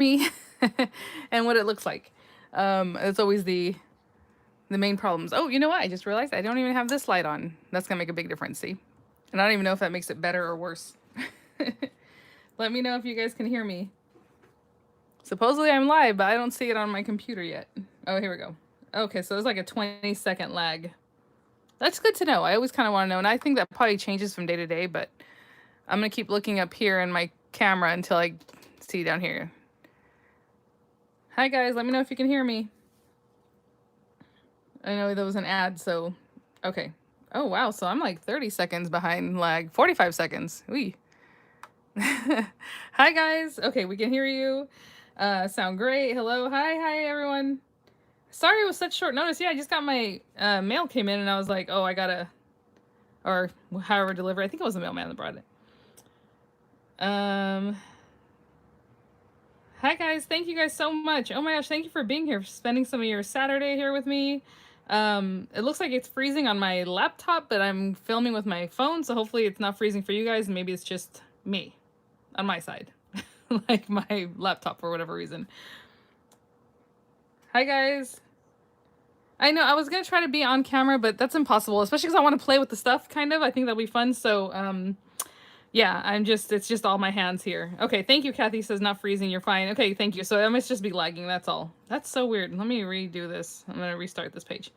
me and what it looks like. It's always the main problems. Oh, you know what? I just realized I don't even have this light on. That's gonna make a big difference, see? And I don't even know if that makes it better or worse. Let me know if you guys can hear me. Supposedly I'm live, but I don't see it on my computer yet. Oh, here we go. Okay, so there's like a 20-second lag. That's good to know. I always kind of want to know, and I think that probably changes from day to day, but I'm going to keep looking up here in my camera until I see down here. Hi, guys. Let me know if you can hear me. I know there was an ad, so... Okay. Oh, wow. So I'm like 30 seconds behind lag. 45 seconds. Wee. Hi, guys. Okay, we can hear you. Sound great. Hello. Hi, everyone. Sorry it was such short notice. Yeah, I just got my mail came in and I was like, oh, I gotta... Or however deliver. I think it was the mailman that brought it. Hi guys, thank you guys so much. Oh my gosh, thank you for being here, for spending some of your Saturday here with me. It looks like it's freezing on my laptop, but I'm filming with my phone, so hopefully it's not freezing for you guys. Maybe it's just me on my side, like my laptop for whatever reason. Hi guys. I know I was gonna try to be on camera, but that's impossible, especially because I want to play with the stuff, kind of. I think that'll be fun, so yeah, it's just all my hands here. Okay, thank you, Kathy says not freezing, you're fine. Okay, thank you. So I must just be lagging, that's all. That's so weird. Let me redo this. I'm gonna restart this page.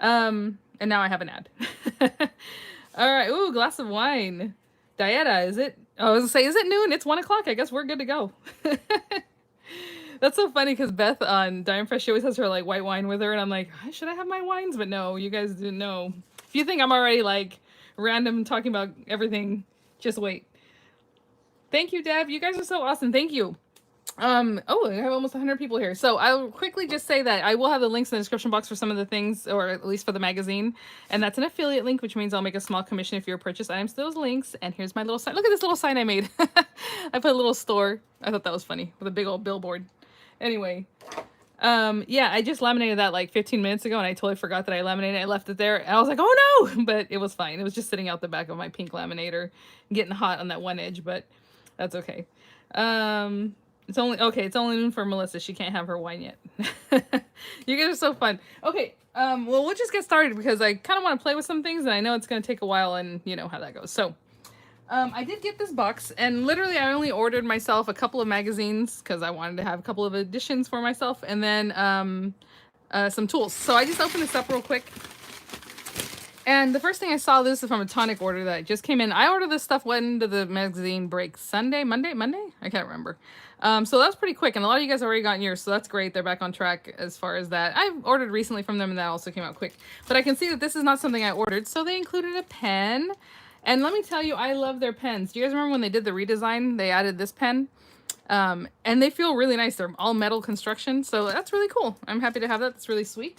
And now I have an ad. All right, ooh, glass of wine. Dieta, is it? Oh, I was gonna say, is it noon? It's 1 o'clock. I guess we're good to go. That's so funny because Beth on Dime Fresh, she always has her like white wine with her, and I'm like, should I have my wines? But no, you guys didn't know. If you think I'm already like random talking about everything, just wait. Thank you, Deb. You guys are so awesome. Thank you. Oh, I have almost 100 people here. So I'll quickly just say that I will have the links in the description box for some of the things, or at least for the magazine. And that's an affiliate link, which means I'll make a small commission if you purchase items to those links. And here's my little sign. Look at this little sign I made. I put a little store. I thought that was funny with a big old billboard. Anyway, yeah, I just laminated that like 15 minutes ago and I totally forgot that I laminated it. I left it there and I was like, oh no, but it was fine. It was just sitting out the back of my pink laminator, getting hot on that one edge, but that's okay. It's only noon for Melissa. She can't have her wine yet. You guys are so fun. Okay, well, we'll just get started because I kind of want to play with some things and I know it's going to take a while and you know how that goes. So, I did get this box, and literally I only ordered myself a couple of magazines because I wanted to have a couple of editions for myself, and then some tools. So I just opened this up real quick. And the first thing I saw, this is from a Tonic order that just came in. I ordered this stuff, when did the magazine break? Sunday? Monday? I can't remember. So that was pretty quick, and a lot of you guys already gotten yours, so that's great. They're back on track as far as that. I've ordered recently from them, and that also came out quick. But I can see that this is not something I ordered, so they included a pen. And let me tell you, I love their pens. Do you guys remember when they did the redesign? They added this pen. And they feel really nice. They're all metal construction, so that's really cool. I'm happy to have that. That's really sweet.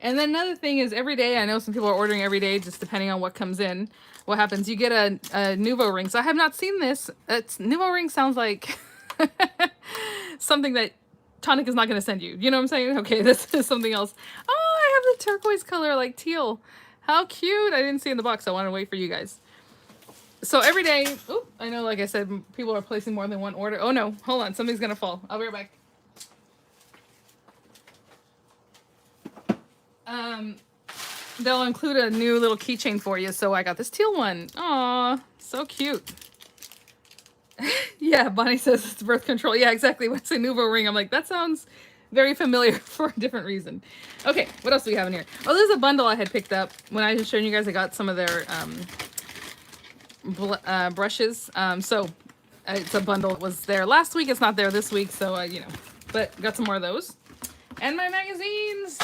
And then another thing is every day, I know some people are ordering every day, just depending on what comes in. What happens, you get a Nuvo ring. So I have not seen this. Nuvo ring sounds like something that Tonic is not going to send you. You know what I'm saying? Okay, this is something else. Oh, I have the turquoise color, like teal. How cute. I didn't see in the box. I want to wait for you guys. So every day, oh, I know, like I said, people are placing more than one order. Oh no, hold on. Something's going to fall. I'll be right back. They'll include a new little keychain for you. So I got this teal one. Aw, so cute. Yeah, Bonnie says it's birth control. Yeah, exactly. What's a Nuvo ring? I'm like, that sounds very familiar for a different reason. Okay, what else do we have in here? Oh, there's a bundle I had picked up. When I was showing you guys, I got some of their brushes. So it's a bundle. It was there last week. It's not there this week. So, you know, but got some more of those. And my magazines.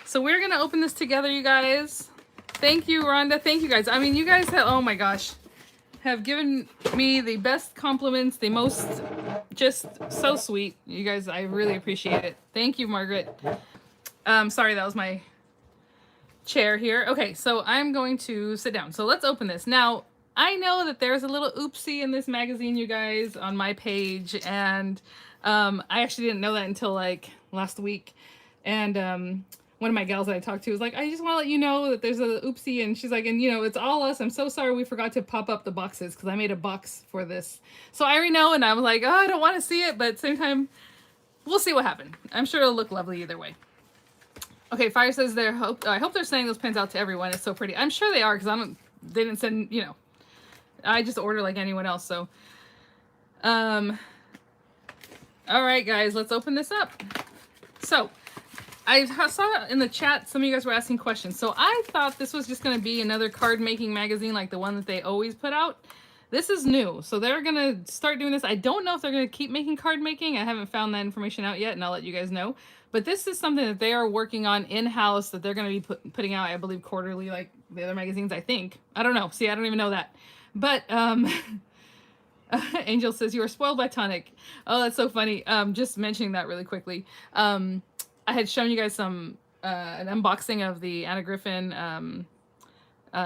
So we're going to open this together, you guys. Thank you, Rhonda. Thank you, guys. I mean, you guys have, oh my gosh, have given me the best compliments, the most, just so sweet. You guys, I really appreciate it. Thank you, Margaret. Sorry, that was my chair here. Okay, so I'm going to sit down. So let's open this. Now, I know that there's a little oopsie in this magazine, you guys, on my page. And I actually didn't know that until like last week. And one of my gals that I talked to was like, I just want to let you know that there's a oopsie, and she's like, and you know, it's all us. I'm so sorry we forgot to pop up the boxes because I made a box for this. So I already know, and I was like, oh, I don't want to see it, but at the same time, we'll see what happened. I'm sure it'll look lovely either way. Okay, Fire says I hope they're sending those pins out to everyone. It's so pretty. I'm sure they are because they didn't send, you know, I just order like anyone else. So, all right, guys, let's open this up. So, I saw in the chat some of you guys were asking questions. So I thought this was just going to be another card making magazine like the one that they always put out. This is new, so they're going to start doing this. I don't know if they're going to keep making card making. I haven't found that information out yet, and I'll let you guys know. But this is something that they are working on in-house that they're going to be putting out, I believe, quarterly like the other magazines, I think. I don't know. See, I don't even know that. But Angel says, you are spoiled by Tonic. Oh, that's so funny. Just mentioning that really quickly. I had shown you guys an unboxing of the Anna Griffin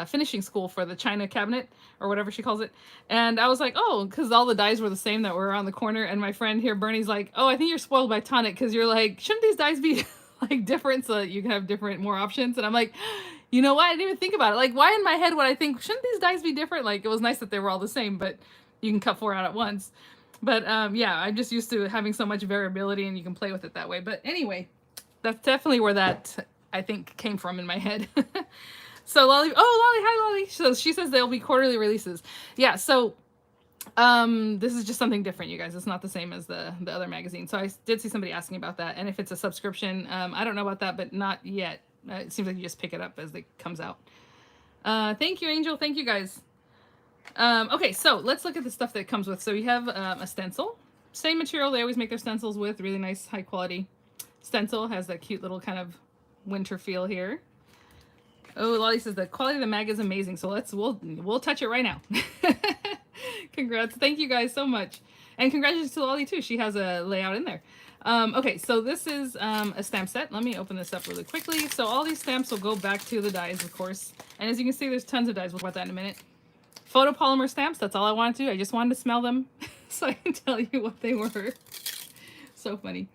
finishing school for the China cabinet or whatever she calls it, and I was like, oh, because all the dies were the same that were around the corner, and my friend here Bernie's like, oh, I think you're spoiled by Tonic because you're like, shouldn't these dies be like different so that you can have more options? And I'm like, you know what, I didn't even think about it. Like, why in my head would I think, shouldn't these dies be different? Like, it was nice that they were all the same, but you can cut 4 out at once. But yeah, I'm just used to having so much variability and you can play with it that way. But anyway, that's definitely where that I think came from in my head. So Lolly, oh, Lolly, hi Lolly. So she says they'll be quarterly releases. Yeah, so this is just something different, you guys. It's not the same as the other magazine. So I did see somebody asking about that. And if it's a subscription, I don't know about that, but not yet. It seems like you just pick it up as it comes out. Thank you, Angel. Thank you, guys. Okay, so let's look at the stuff that it comes with. So you have a stencil. Same material they always make their stencils with. Really nice, high quality stencil. Has that cute little kind of winter feel here. Oh, Lolly says the quality of the mag is amazing. So we'll touch it right now. Congrats. Thank you guys so much. And congratulations to Lolly too. She has a layout in there. Okay, so this is a stamp set. Let me open this up really quickly. So all these stamps will go back to the dies, of course. And as you can see, there's tons of dies. We'll talk about that in a minute. Photopolymer stamps, that's all I wanted to do. I just wanted to smell them so I can tell you what they were. So funny.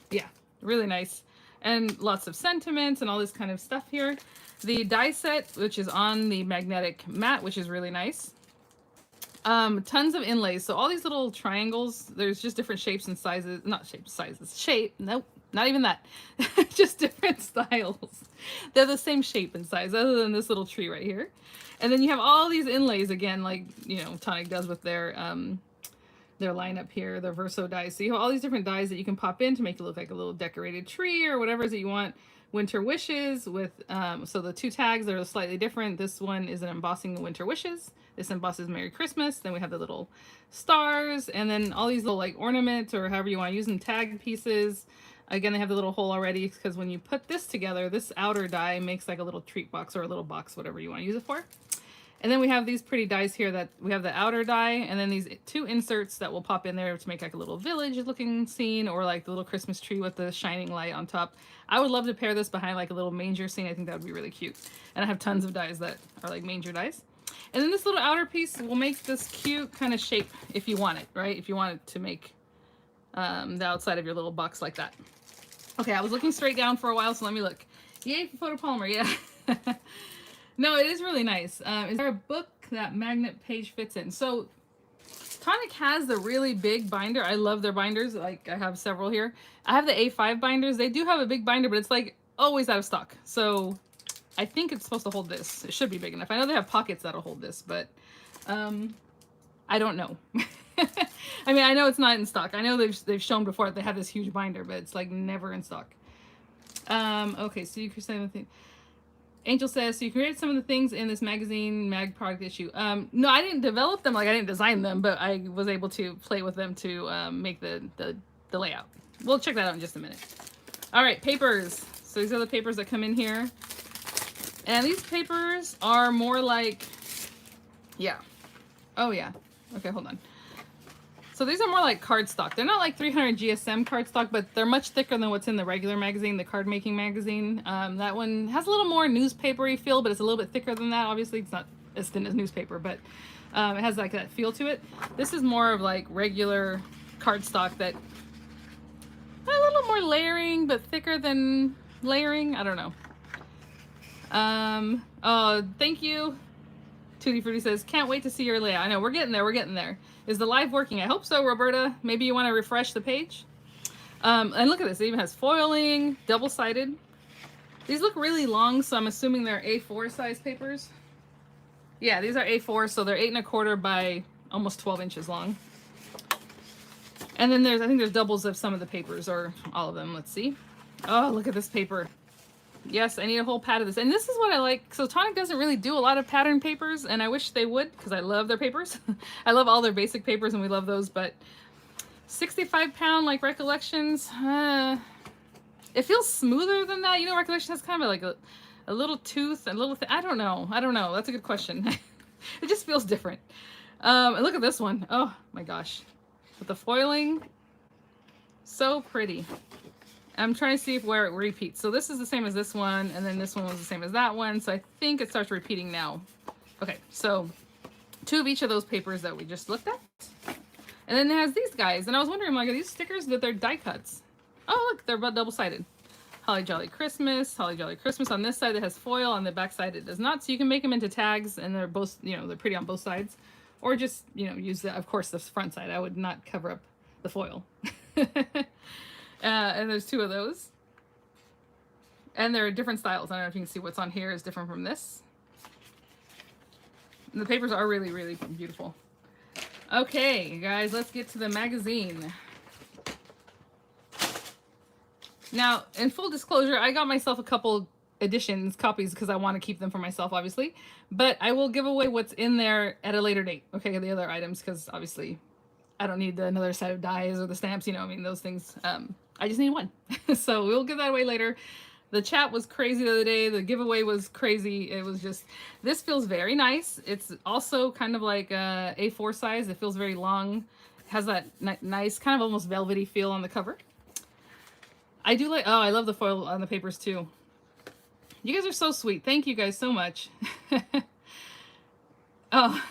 Yeah, really nice. And lots of sentiments and all this kind of stuff here. The die set, which is on the magnetic mat, which is really nice. Tons of inlays. So all these little triangles, there's just different shapes and sizes. Not shapes, sizes. Shape. Nope. Not even that. Just different styles. They're the same shape and size other than this little tree right here. And then you have all these inlays again, like, you know, Tonic does with their lineup here, their Verso dies. So you have all these different dies that you can pop in to make it look like a little decorated tree or whatever it is that you want. Winter Wishes with, so the 2 tags are slightly different. This one is an embossing the Winter Wishes. This embosses Merry Christmas. Then we have the little stars and then all these little like ornaments or however you want to use them, tag pieces. Again, they have the little hole already because when you put this together, this outer die makes like a little treat box or a little box, whatever you want to use it for. And then we have these pretty dies here that we have the outer die and then these 2 inserts that will pop in there to make like a little village looking scene or like the little Christmas tree with the shining light on top. I would love to pair this behind like a little manger scene. I think that would be really cute. And I have tons of dies that are like manger dies. And then this little outer piece will make this cute kind of shape if you want it, right? If you want it to make the outside of your little box like that. Okay, I was looking straight down for a while, so let me look. Yay for photopolymer, yeah. No, it is really nice. Is there a book that magnet page fits in? So Tonic has the really big binder. I love their binders. Like I have several here. I have the A5 binders. They do have a big binder, but it's like always out of stock. So I think it's supposed to hold this. It should be big enough. I know they have pockets that'll hold this, but I don't know. I mean, I know it's not in stock. I know they've shown before that they have this huge binder, but it's like never in stock. Okay, so you can say the thing. Angel says, so you created some of the things in this magazine mag product issue. No, I didn't develop them, like I didn't design them, but I was able to play with them to make the layout. We'll check that out in just a minute. All right, papers. So these are the papers that come in here. And these papers are more like, yeah. Oh yeah. Okay, hold on. So these are more like cardstock. They're not like 300 GSM cardstock, but they're much thicker than what's in the regular magazine, the card making magazine. That one has a little more newspapery feel, but it's a little bit thicker than that. Obviously, it's not as thin as newspaper, but it has like that feel to it. This is more of like regular cardstock that a little more layering, but thicker than layering. I don't know. Oh, thank you. Tutti Frutti says, can't wait to see your layout. I know, we're getting there, we're getting there. Is the live working? I hope so, Roberta. Maybe you want to refresh the page? And look at this, it even has foiling, double-sided. These look really long, so I'm assuming they're A4 size papers. Yeah, these are A4, so they're 8 1/4 by almost 12 inches long. And then I think there's doubles of some of the papers, or all of them. Let's see. Oh, look at this paper. Yes, I need a whole pad of this. And this is what I like. So Tonic doesn't really do a lot of pattern papers, and I wish they would, because I love their papers. I love all their basic papers, and we love those, but 65-pound, like, Recollections, it feels smoother than that. You know, Recollection has kind of like a little tooth, and a little I don't know. That's a good question. It just feels different. And look at this one. Oh, my gosh. With the foiling, so pretty. I'm trying to see where it repeats. So this is the same as this one, and then this one was the same as that one. So I think it starts repeating now. Okay, so 2 of each of those papers that we just looked at. And then it has these guys. And I was wondering, like, are these stickers that they're die cuts? Oh, look, they're double-sided. Holly Jolly Christmas, Holly Jolly Christmas. On this side it has foil, on the back side it does not. So you can make them into tags, and they're both, you know, they're pretty on both sides. Or just, you know, use of course, the front side. I would not cover up the foil. And there's 2 of those. And they're different styles. I don't know if you can see what's on here is different from this. And the papers are really, really beautiful. Okay, guys, let's get to the magazine. Now, in full disclosure, I got myself a couple copies, because I want to keep them for myself, obviously. But I will give away what's in there at a later date, okay, the other items, because obviously I don't need another set of dies or the stamps, you know, I mean, those things. I just need one. So we'll give that away later. The chat was crazy the other day. The giveaway was crazy. It was just, this feels very nice. It's also kind of like A4 size. It feels very long. It has that nice, kind of almost velvety feel on the cover. I do like, oh, I love the foil on the papers too. You guys are so sweet. Thank you guys so much. Oh,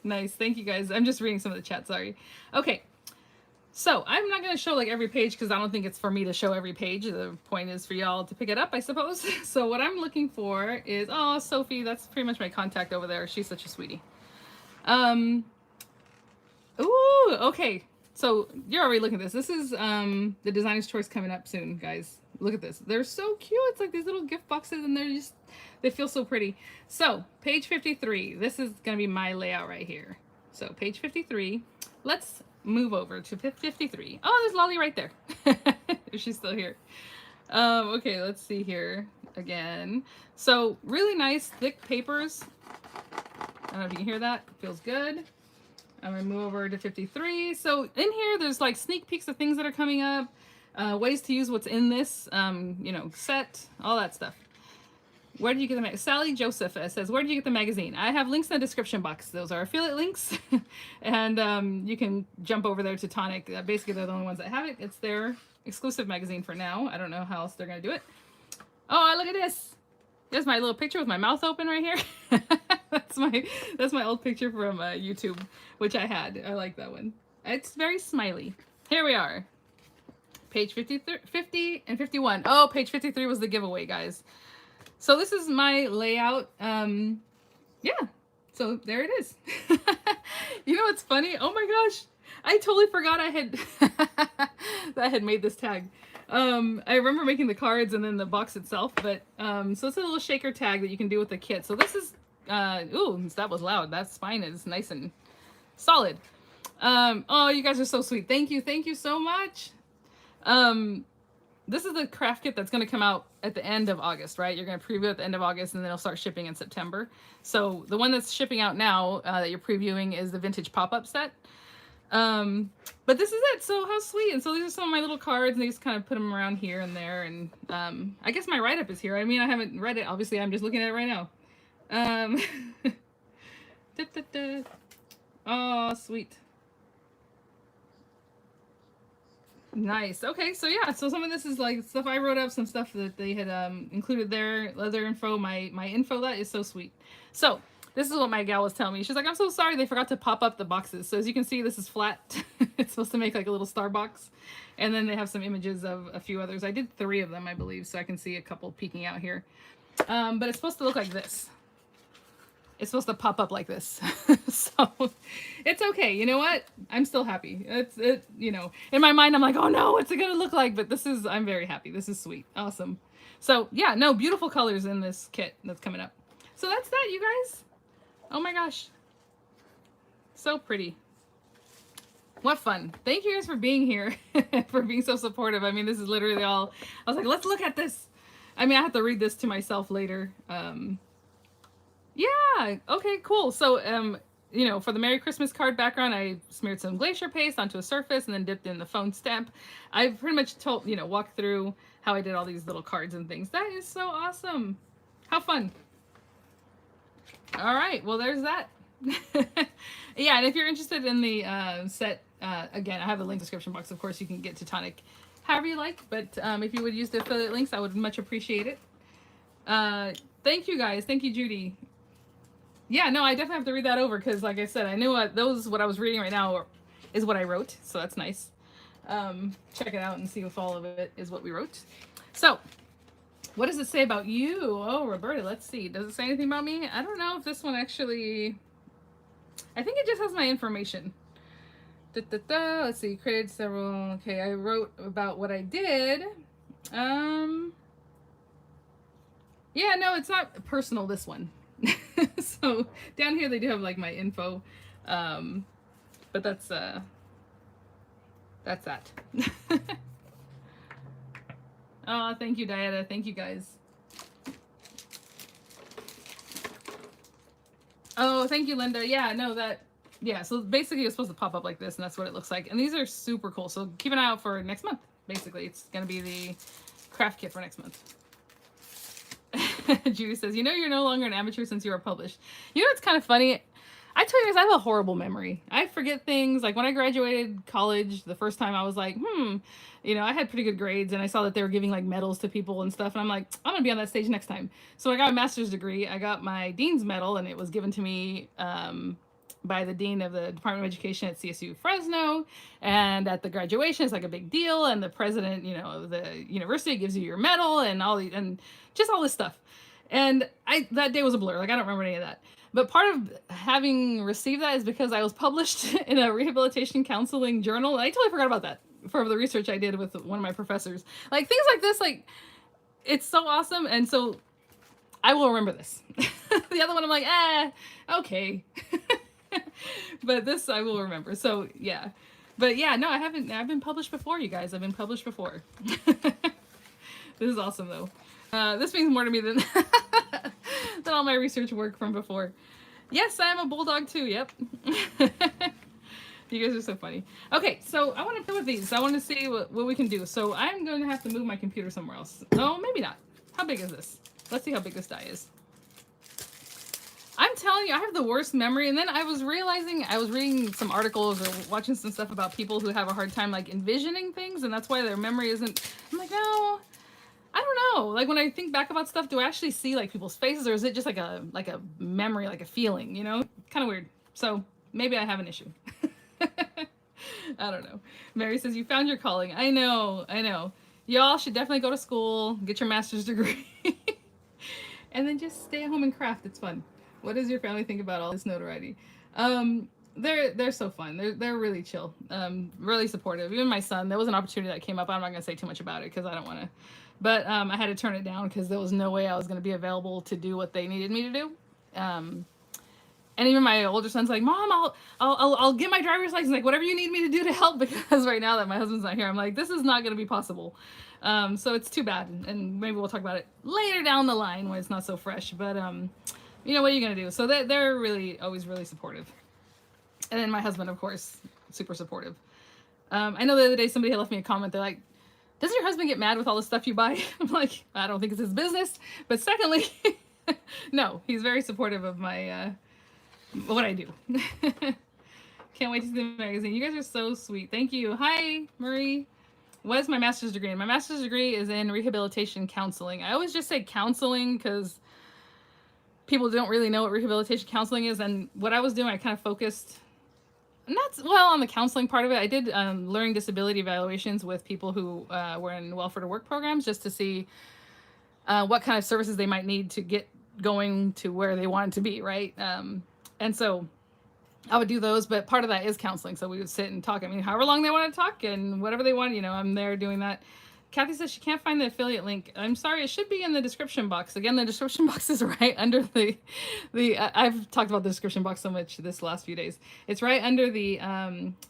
nice. Thank you guys. I'm just reading some of the chat, sorry. Okay. So I'm not going to show like every page, because I don't think it's for me to show every page. The point is for y'all to pick it up, I suppose. So what I'm looking for is, oh, Sophie, that's pretty much my contact over there. She's such a sweetie. Ooh, okay. So you're already looking at this. This is the designer's choice coming up soon, guys. Look at this. They're so cute. It's like these little gift boxes, and they feel so pretty. So page 53. This is going to be my layout right here. So page 53. Let's move over to 53. Oh, there's Lolly right there. She's still here. Okay, let's see here again. So really nice thick papers. I don't know if you can hear that. Feels good. I'm gonna move over to 53. So in here, there's like sneak peeks of things that are coming up, ways to use what's in this, you know, set, all that stuff. Where did you get the magazine? Sally Joseph says, where did you get the magazine? I have links in the description box. Those are affiliate links. And you can jump over there to Tonic. Basically, they're the only ones that have it. It's their exclusive magazine for now. I don't know how else they're going to do it. Oh, look at this. There's my little picture with my mouth open right here. That's my old picture from YouTube, which I had. I like that one. It's very smiley. Here we are. Page 50 and 51. Oh, page 53 was the giveaway, guys. So this is my layout. Yeah, so there it is. You know what's funny? Oh my gosh, I totally forgot I had that I had made this tag. I remember making the cards and then the box itself, but so it's a little shaker tag that you can do with the kit. So this is ooh, that was loud. That spine is nice and solid. Oh, you guys are so sweet. Thank you so much. This is the craft kit that's going to come out at the end of August, right? You're going to preview at the end of August, and then it'll start shipping in September. So the one that's shipping out now that you're previewing is the vintage pop-up set. But this is it. So how sweet. And so these are some of my little cards, and they just kind of put them around here and there. And I guess my write-up is here. I mean, I haven't read it. Obviously, I'm just looking at it right now. Oh, sweet. Nice. Okay, so yeah, so some of this is like stuff I wrote up, some stuff that they had included there, leather info, my info. That is so sweet. So this is what my gal was telling me. She's like, I'm so sorry they forgot to pop up the boxes. So as you can see, this is flat. It's supposed to make like a little star box. And then they have some images of a few others. I did 3 of them, I believe, so I can see a couple peeking out here. But it's supposed to look like this. It's supposed to pop up like this. So it's okay. You know what? I'm still happy. You know, in my mind, I'm like, oh no, what's it going to look like? But I'm very happy. This is sweet. Awesome. So yeah, no, beautiful colors in this kit that's coming up. So that's that, you guys. Oh my gosh. So pretty. What fun. Thank you guys for being here, for being so supportive. I mean, this is literally all, I was like, let's look at this. I mean, I have to read this to myself later. Yeah, okay, cool. So, you know, for the Merry Christmas card background, I smeared some glacier paste onto a surface and then dipped in the foam stamp. I've pretty much walked through how I did all these little cards and things. That is so awesome. How fun. All right, well, there's that. Yeah, and if you're interested in the set, again, I have a link description box. Of course, you can get to Tonic however you like, but if you would use the affiliate links, I would much appreciate it. Thank you guys. Thank you, Judy. Yeah, no, I definitely have to read that over because, like I said, I knew what I was reading right now is what I wrote, so that's nice. Check it out and see if all of it is what we wrote. So, what does it say about you? Oh, Roberta, let's see. Does it say anything about me? I don't know if this one actually... I think it just has my information. Let's see. Created several... Okay, I wrote about what I did. Yeah, no, it's not personal, this one. So, down here they do have, like, my info. But that's that. Oh, thank you, Diana. Thank you, guys. Oh, thank you, Linda. Yeah, no, yeah, so basically it's supposed to pop up like this, and that's what it looks like. And these are super cool, so keep an eye out for next month, basically. It's going to be the craft kit for next month. Judy says, you know you're no longer an amateur since you were published. You know what's kind of funny? I tell you guys, I have a horrible memory. I forget things. Like when I graduated college, the first time I was like, you know, I had pretty good grades and I saw that they were giving like medals to people and stuff. And I'm like, I'm going to be on that stage next time. So I got a master's degree. I got my dean's medal and it was given to me by the dean of the Department of Education at CSU Fresno. And at the graduation, it's like a big deal. And the president, you know, of the university gives you your medal and and just all this stuff. And that day was a blur. Like I don't remember any of that. But part of having received that is because I was published in a rehabilitation counseling journal. And I totally forgot about that for the research I did with one of my professors. Like things like this, like it's so awesome. And so I will remember this. The other one, I'm like, okay. But this I will remember. So yeah. But yeah, no, I've been published before, you guys. I've been published before. This is awesome though. This means more to me than than all my research work from before. Yes, I am a bulldog too. Yep. You guys are so funny. Okay, so I want to play with these. I want to see what we can do. So I'm going to have to move my computer somewhere else. Oh, maybe not. How big is this? Let's see how big this die is. I'm telling you, I have the worst memory. And then I was realizing, I was reading some articles or watching some stuff about people who have a hard time like envisioning things, and that's why their memory isn't. I'm like, no. I don't know. Like when I think back about stuff, do I actually see like people's faces, or is it just like a memory, like a feeling, you know? Kind of weird. So maybe I have an issue. I don't know. Mary says, you found your calling. I know. Y'all should definitely go to school, get your master's degree, and then just stay at home and craft. It's fun. What does your family think about all this notoriety? They're so fun. They're really chill. Really supportive. Even my son, there was an opportunity that came up. I'm not gonna say too much about it because I don't want to. But I had to turn it down because there was no way I was going to be available to do what they needed me to do. And even my older son's like, Mom, I'll get my driver's license, like whatever you need me to do to help, because right now that my husband's not here, I'm like, this is not going to be possible. So it's too bad. And maybe we'll talk about it later down the line when it's not so fresh. But you know, what are you going to do? So they're really always really supportive. And then my husband, of course, super supportive. I know the other day somebody had left me a comment. They're like, doesn't your husband get mad with all the stuff you buy? I'm like, I don't think it's his business. But secondly, no, he's very supportive of my, what I do. Can't wait to see the magazine. You guys are so sweet. Thank you. Hi, Marie. What is my master's degree in? My master's degree is in rehabilitation counseling. I always just say counseling because people don't really know what rehabilitation counseling is. And what I was doing, I kind of focused not well on the counseling part of it. I did learning disability evaluations with people who were in welfare to work programs just to see what kind of services they might need to get going to where they want it to be, right? And so I would do those, but part of that is counseling. So we would sit and talk. I mean, however long they want to talk and whatever they want, you know, I'm there doing that. Kathy says she can't find the affiliate link. I'm sorry, it should be in the description box. Again, the description box is right under I've talked about the description box so much this last few days. It's right under the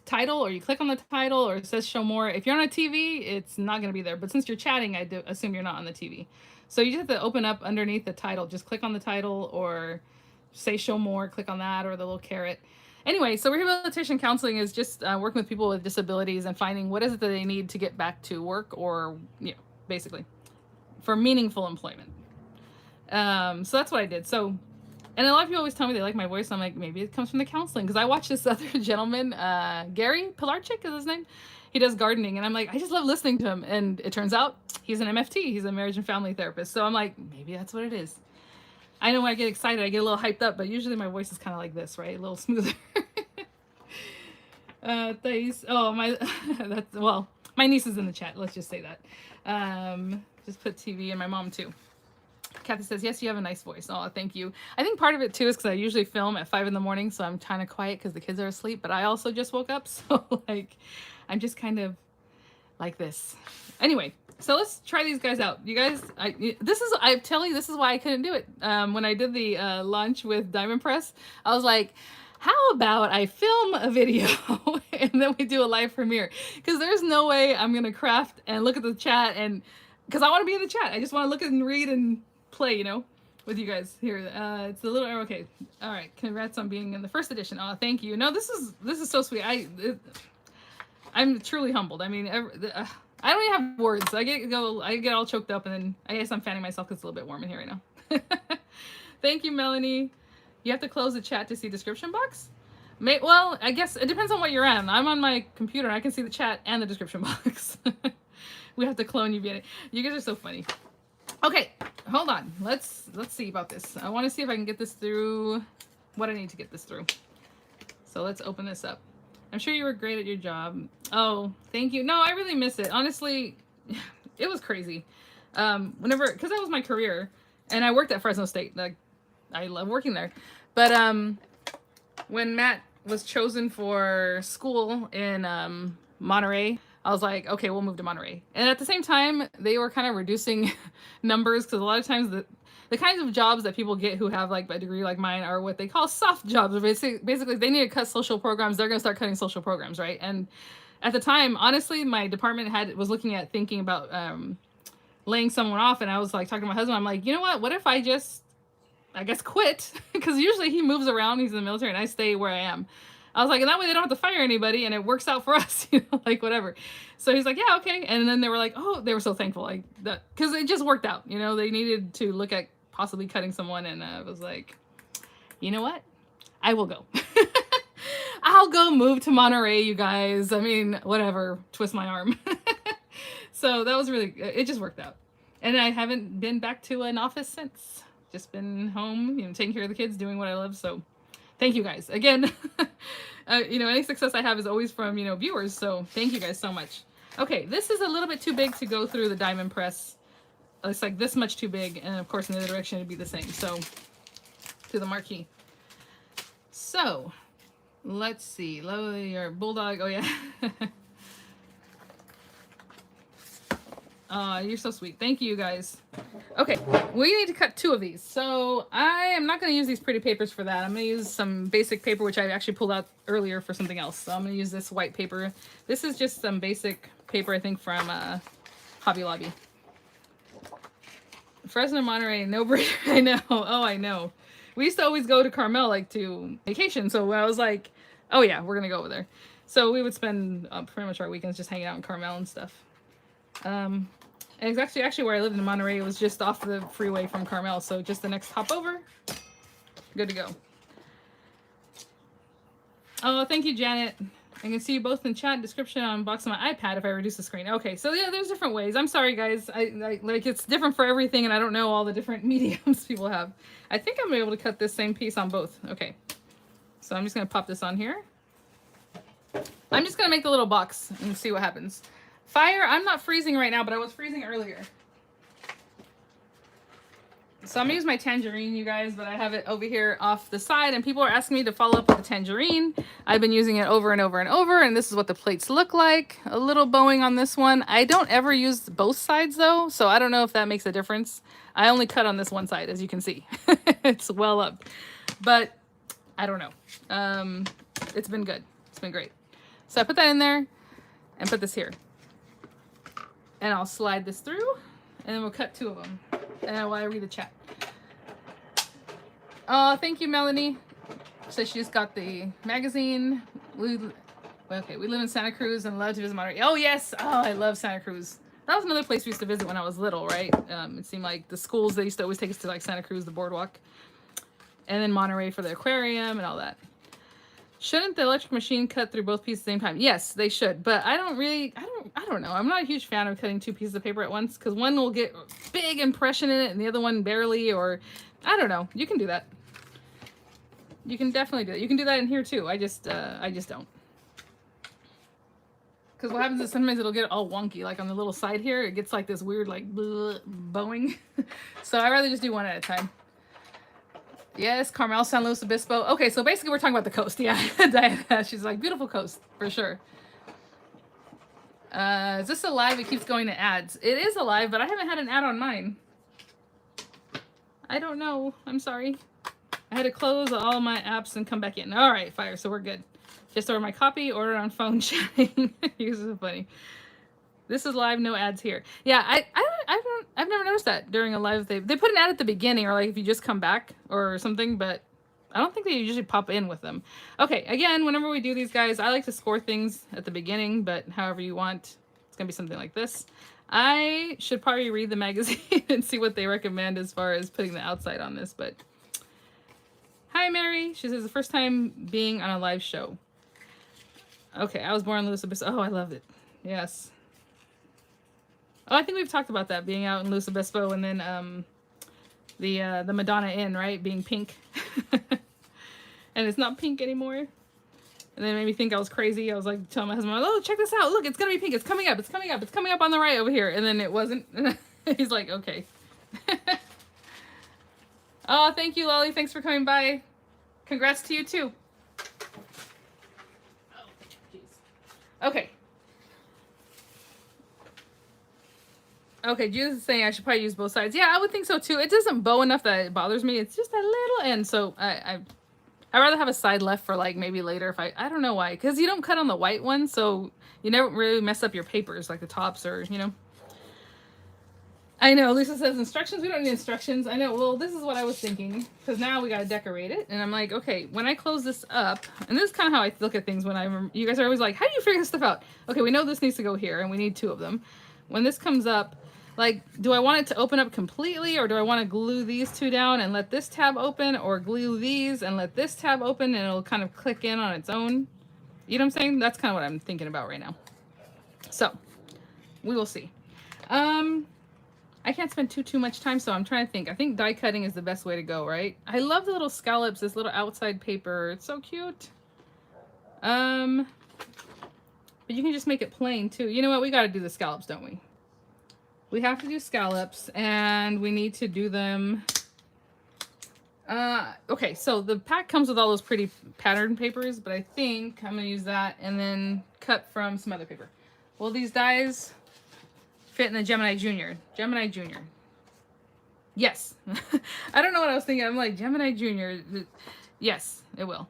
title, or you click on the title, or it says show more. If you're on a TV, it's not going to be there. But since you're chatting, I do assume you're not on the TV. So you just have to open up underneath the title. Just click on the title, or say show more, click on that, or the little caret. Anyway, so rehabilitation counseling is just working with people with disabilities and finding what is it that they need to get back to work, or, you know, basically for meaningful employment. So that's what I did. So, and a lot of people always tell me they like my voice. I'm like, maybe it comes from the counseling, because I watched this other gentleman, Gary Pilarczyk is his name. He does gardening, and I'm like, I just love listening to him. And it turns out he's an MFT. He's a marriage and family therapist. So I'm like, maybe that's what it is. I know when I get excited, I get a little hyped up, but usually my voice is kind of like this, right? A little smoother. Thanks. Oh, that's, well, my niece is in the chat. Let's just say that. Just put TV, and my mom too. Kathy says, yes, you have a nice voice. Oh, thank you. I think part of it too is because I usually film at 5 in the morning, so I'm kind of quiet because the kids are asleep, but I also just woke up. So like, I'm just kind of like this. Anyway. So let's try these guys out. You guys, I tell you, this is why I couldn't do it. When I did the launch with Diamond Press, I was like, how about I film a video and then we do a live premiere? Because there's no way I'm going to craft and look at the chat, and because I want to be in the chat. I just want to look at and read and play, you know, with you guys here. It's the little arrow. Okay. All right. Congrats on being in the first edition. Oh, thank you. No, this is so sweet. I'm truly humbled. I mean, I don't even have words. I get all choked up, and then I guess I'm fanning myself because it's a little bit warm in here right now. Thank you, Melanie. You have to close the chat to see description box? Well, I guess it depends on what you're on. I'm on my computer, and I can see the chat and the description box. We have to clone you, Vianney. You guys are so funny. Okay, hold on. Let's see about this. I want to see if I can get this through what I need to get this through. So let's open this up. I'm sure you were great at your job. Oh, thank you. No, I really miss it. Honestly, it was crazy. Because that was my career, and I worked at Fresno State. Like, I love working there. But when Matt was chosen for school in Monterey, I was like, okay, we'll move to Monterey. And at the same time, they were kind of reducing numbers, because a lot of times the kinds of jobs that people get who have like a degree like mine are what they call soft jobs. Basically, they need to cut social programs. They're going to start cutting social programs, right? And at the time, honestly, my department was looking at thinking about laying someone off. And I was like talking to my husband. I'm like, you know what? What if I just, I guess, quit? Because usually he moves around. He's in the military, and I stay where I am. I was like, and that way they don't have to fire anybody, and it works out for us, you know, like whatever. So he's like, yeah, okay. And then they were like, oh, they were so thankful, like that, because it just worked out. You know, they needed to look at possibly cutting someone, and I was like, you know what? I will go. I'll go move to Monterey, you guys. I mean, whatever, twist my arm. So that was really, it just worked out. And I haven't been back to an office since. Just been home, you know, taking care of the kids, doing what I love. So thank you guys again. You know, any success I have is always from, you know, viewers. So thank you guys so much. Okay, this is a little bit too big to go through the Diamond Press. It's like this much too big, and of course in the other direction it'd be the same. So to the marquee. So let's see. Lovely, your bulldog. Oh yeah. You're so sweet. Thank you guys. Okay, we need to cut 2 of these. So I am not going to use these pretty papers for that. I'm going to use some basic paper, which I actually pulled out earlier for something else. So I'm going to use this white paper. This is just some basic paper, I think, from Hobby Lobby. Fresno, Monterey, no breeder. I know. Oh, I know. We used to always go to Carmel, like, to vacation. So I was like, oh, yeah, we're going to go over there. So we would spend pretty much our weekends just hanging out in Carmel and stuff. And it's actually where I lived in Monterey. It was just off the freeway from Carmel. So just the next hop over. Good to go. Oh, thank you, Janet. I can see you both in chat description on box on my iPad if I reduce the screen. Okay, so yeah, there's different ways. I'm sorry, guys. I like, it's different for everything, and I don't know all the different mediums people have. I think I'm able to cut this same piece on both. Okay, so I'm just gonna pop this on here. I'm just gonna make the little box and see what happens. Fire, I'm not freezing right now, but I was freezing earlier. So I'm gonna use my tangerine, you guys, but I have it over here off the side, and people are asking me to follow up with the tangerine. I've been using it over and over and over, and this is what the plates look like. A little bowing on this one. I don't ever use both sides though, so I don't know if that makes a difference. I only cut on this one side, as you can see. It's well up, but I don't know. It's been good. It's been great. So I put that in there and put this here, and I'll slide this through, and then we'll cut 2 of them. And while I read the chat. Oh, thank you, Melanie. So she just got the magazine. We live in Santa Cruz and love to visit Monterey. Oh, yes. Oh, I love Santa Cruz. That was another place we used to visit when I was little, right? It seemed like the schools, they used to always take us to like Santa Cruz, the boardwalk. And then Monterey for the aquarium and all that. Shouldn't the electric machine cut through both pieces at the same time? Yes, they should. But I don't know. I'm not a huge fan of cutting 2 pieces of paper at once because one will get big impression in it and the other one barely, or I don't know. You can do that. You can definitely do that. You can do that in here too. I just don't. Because what happens is sometimes it'll get all wonky. Like on the little side here, it gets like this weird like bowing. So I rather just do one at a time. Yes, Carmel, San Luis Obispo. Okay, so basically we're talking about the coast. Yeah, Diana, she's like, beautiful coast, for sure. Is this alive? It keeps going to ads. It is alive, but I haven't had an ad on mine. I don't know. I'm sorry. I had to close all my apps and come back in. All right, fire, so we're good. Just order my copy, order on phone chatting. You're so funny. This is live, no ads here. Yeah, I've never noticed that during a live. They put an ad at the beginning, or like if you just come back or something, but I don't think they usually pop in with them. Okay, again, whenever we do these guys, I like to score things at the beginning, but however you want, it's gonna be something like this. I should probably read the magazine and see what they recommend as far as putting the outside on this, but hi Mary, she says the first time being on a live show. Okay, I was born in Luis Obispo. Oh, I loved it. Yes. Oh, I think we've talked about that, being out in Luis Obispo, and then the Madonna Inn, right, being pink. And it's not pink anymore. And then it made me think I was crazy. I was like telling my husband, oh, check this out. Look, it's going to be pink. It's coming up. It's coming up. It's coming up on the right over here. And then it wasn't. He's like, okay. Oh, thank you, Lolly. Thanks for coming by. Congrats to you, too. Oh, jeez. Okay. Okay, Judith is saying I should probably use both sides. Yeah, I would think so too. It doesn't bow enough that it bothers me. It's just a little end. So I'd rather have a side left for like maybe later if I don't know why. Because you don't cut on the white one, so you never really mess up your papers like the tops or, you know. I know, Lisa says instructions. We don't need instructions. I know, well, this is what I was thinking. Because now we got to decorate it. And I'm like, okay, when I close this up, and this is kind of how I look at things when you guys are always like, how do you figure this stuff out? Okay, we know this needs to go here and we need 2 of them. When this comes up, like, do I want it to open up completely, or do I want to glue these 2 down and let this tab open, or glue these and let this tab open and it'll kind of click in on its own? You know what I'm saying? That's kind of what I'm thinking about right now. So, we will see. I can't spend too much time, so I'm trying to think. I think die cutting is the best way to go, right? I love the little scallops, this little outside paper. It's so cute. But you can just make it plain, too. You know what? We got to do the scallops, don't we? We have to do scallops, and we need to do them. Okay, so the pack comes with all those pretty pattern papers, but I think I'm going to use that and then cut from some other paper. Will these dies fit in the Gemini Junior? Gemini Junior. Yes. I don't know what I was thinking. I'm like, Gemini Junior. Yes, it will.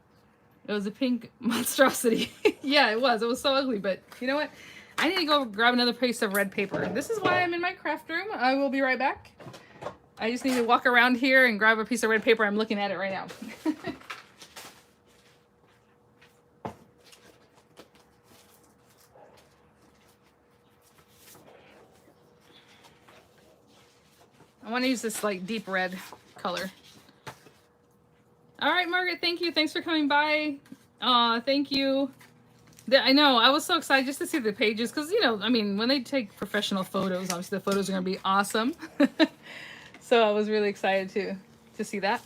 It was a pink monstrosity. Yeah, it was. It was so ugly, but you know what? I need to go grab another piece of red paper. This is why I'm in my craft room. I will be right back. I just need to walk around here and grab a piece of red paper. I'm looking at it right now. I want to use this like deep red color. All right, Margaret, thank you. Thanks for coming by. Thank you. I know, I was so excited just to see the pages because, you know, I mean, when they take professional photos, obviously the photos are going to be awesome. So I was really excited to see that.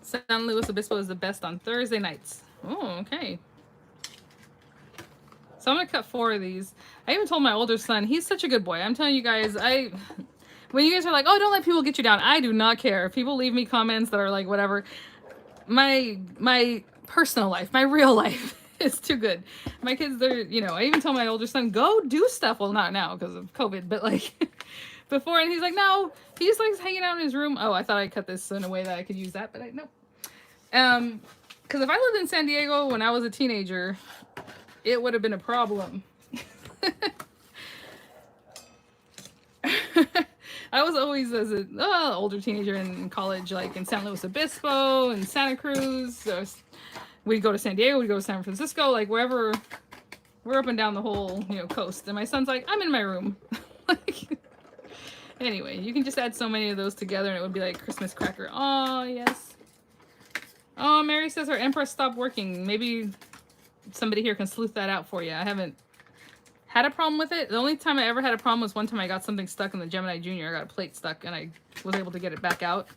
San Luis Obispo is the best on Thursday nights. Oh, okay. So I'm going to cut 4 of these. I even told my older son, he's such a good boy. I'm telling you guys, When you guys are like, oh, don't let people get you down. I do not care. If people leave me comments that are like, whatever. My personal life, my real life is too good. My kids, they're, you know, I even tell my older son, go do stuff. Well, not now because of COVID, but like before. And he's like, no, he just likes hanging out in his room. Oh, I thought I cut this in a way that I could use that, but nope. Because if I lived in San Diego when I was a teenager, it would have been a problem. I was always, as an older teenager in college, like in San Luis Obispo and Santa Cruz. So we'd go to San Diego, we'd go to San Francisco, like wherever. We're up and down the whole, you know, coast. And my son's like, I'm in my room. Like, anyway, you can just add so many of those together and it would be like Christmas cracker. Oh, yes. Oh, Mary says her Empress stopped working. Maybe somebody here can sleuth that out for you. I haven't had a problem with it. The only time I ever had a problem was one time I got something stuck in the Gemini Junior. I got a plate stuck and I was able to get it back out.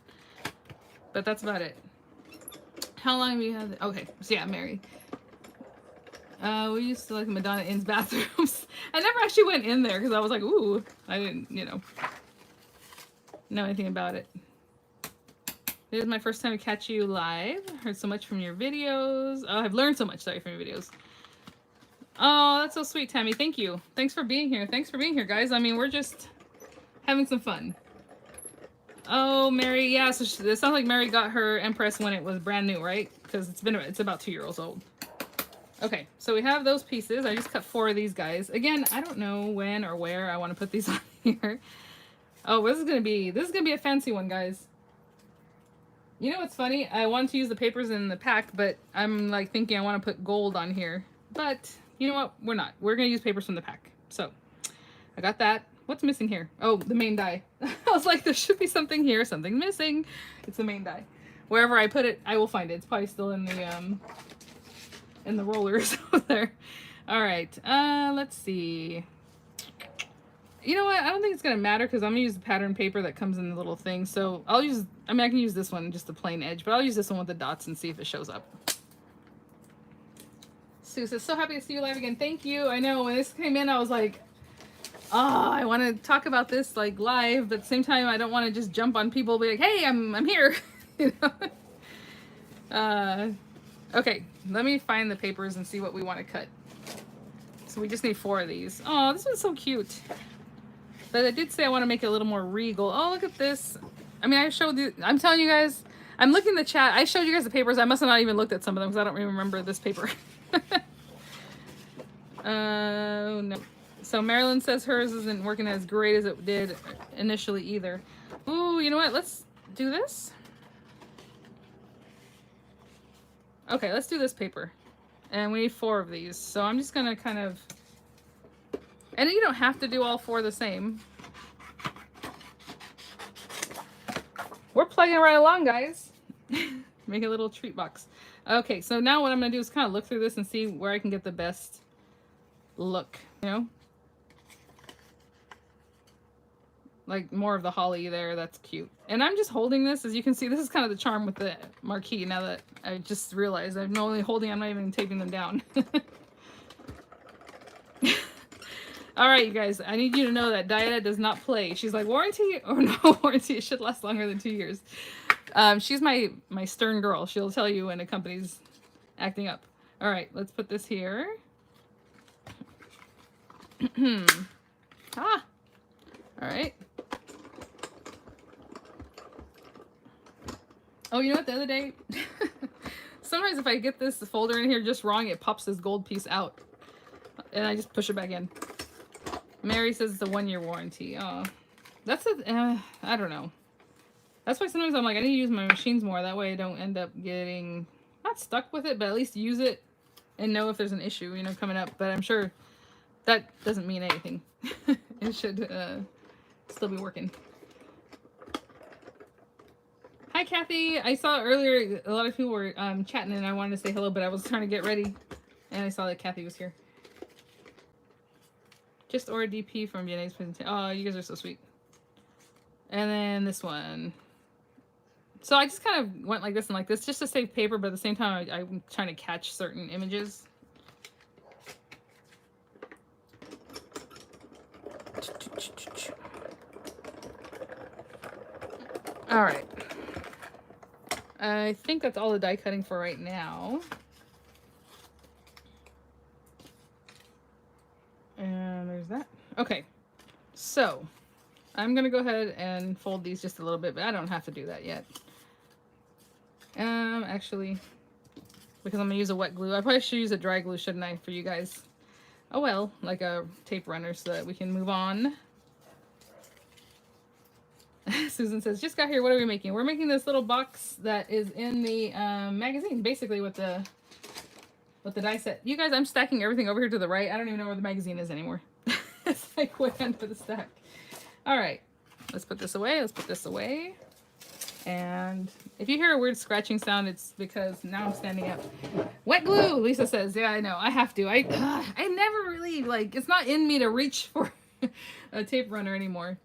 But that's about it. How long have you had it? Okay, so yeah, Mary. We used to like Madonna Inn's bathrooms. I never actually went in there because I was like, ooh, I didn't, you know anything about it. This is my first time to catch you live. Heard so much from your videos. Oh, I've learned so much, sorry, from your videos. Oh, that's so sweet, Tammy. Thank you. Thanks for being here. Thanks for being here, guys. I mean, we're just having some fun. Oh, Mary. Yeah, so it sounds like Mary got her Empress when it was brand new, right? Because it's about 2 years old. Okay, so we have those pieces. I just cut 4 of these guys. Again, I don't know when or where I want to put these on here. Oh, this is gonna be a fancy one, guys. You know what's funny? I wanted to use the papers in the pack, but I'm like thinking I want to put gold on here. But you know what? We're not. We're gonna use papers from the pack. So I got that. What's missing here? Oh, the main die. I was like, there should be something here. Something missing. It's the main die. Wherever I put it, I will find it. It's probably still in the rollers over there. All right. Let's see. You know what? I don't think it's gonna matter because I'm gonna use the pattern paper that comes in the little thing. So I'll use. I mean, I can use this one, just the plain edge, but I'll use this one with the dots and see if it shows up. Sue says, so happy to see you live again. Thank you. I know when this came in, I was like, oh, I want to talk about this like live, but at the same time, I don't want to just jump on people and be like, hey, I'm here. You know? Okay, let me find the papers and see what we want to cut. So we just need 4 of these. Oh, this one's so cute. But I did say I want to make it a little more regal. Oh, look at this. I mean, I showed you, I'm telling you guys, I'm looking in the chat. I showed you guys the papers. I must have not even looked at some of them because I don't even remember this paper. No. So Marilyn says hers isn't working as great as it did initially either. Ooh, you know what? Let's do this. Okay, let's do this paper. And we need 4 of these. So I'm just going to kind of... And you don't have to do all 4 the same. We're plugging right along, guys. Make a little treat box. Okay, so now what I'm going to do is kind of look through this and see where I can get the best look, you know? Like more of the holly there, that's cute. And I'm just holding this, as you can see, this is kind of the charm with the marquee, now that I just realized I'm not only holding, I'm not even taping them down. Alright, you guys, I need you to know that Diana does not play. She's like, warranty? Or no warranty, it should last longer than 2 years. She's my stern girl. She'll tell you when a company's acting up. Alright, let's put this here. Ah! Alright. Oh, you know what, the other day, sometimes if I get this folder in here just wrong, it pops this gold piece out. And I just push it back in. Mary says it's a 1-year warranty. Oh, that's I don't know. That's why sometimes I'm like, I need to use my machines more. That way I don't end up getting, not stuck with it, but at least use it and know if there's an issue, you know, coming up. But I'm sure that doesn't mean anything. It should still be working. Hi, Kathy. I saw earlier a lot of people were chatting and I wanted to say hello, but I was trying to get ready and I saw that Kathy was here. Just ordered DP from Vianney's presentation. Oh, you guys are so sweet. And then this one. So I just kind of went like this and like this just to save paper, but at the same time I'm trying to catch certain images. All right. I think that's all the die cutting for right now. And there's that. Okay. So I'm going to go ahead and fold these just a little bit, but I don't have to do that yet. Actually, because I'm going to use a wet glue. I probably should use a dry glue, shouldn't I, for you guys? Oh well, like a tape runner so that we can move on. Susan says, just got here, what are we making? We're making this little box that is in the magazine, basically with the die set. You guys, I'm stacking everything over here to the right. I don't even know where the magazine is anymore. It's like way under the stack. All right, let's put this away. Let's put this away. And if you hear a weird scratching sound, it's because now I'm standing up. Wet glue, Lisa says. Yeah, I know. I have to. I never really, like, it's not in me to reach for a tape runner anymore.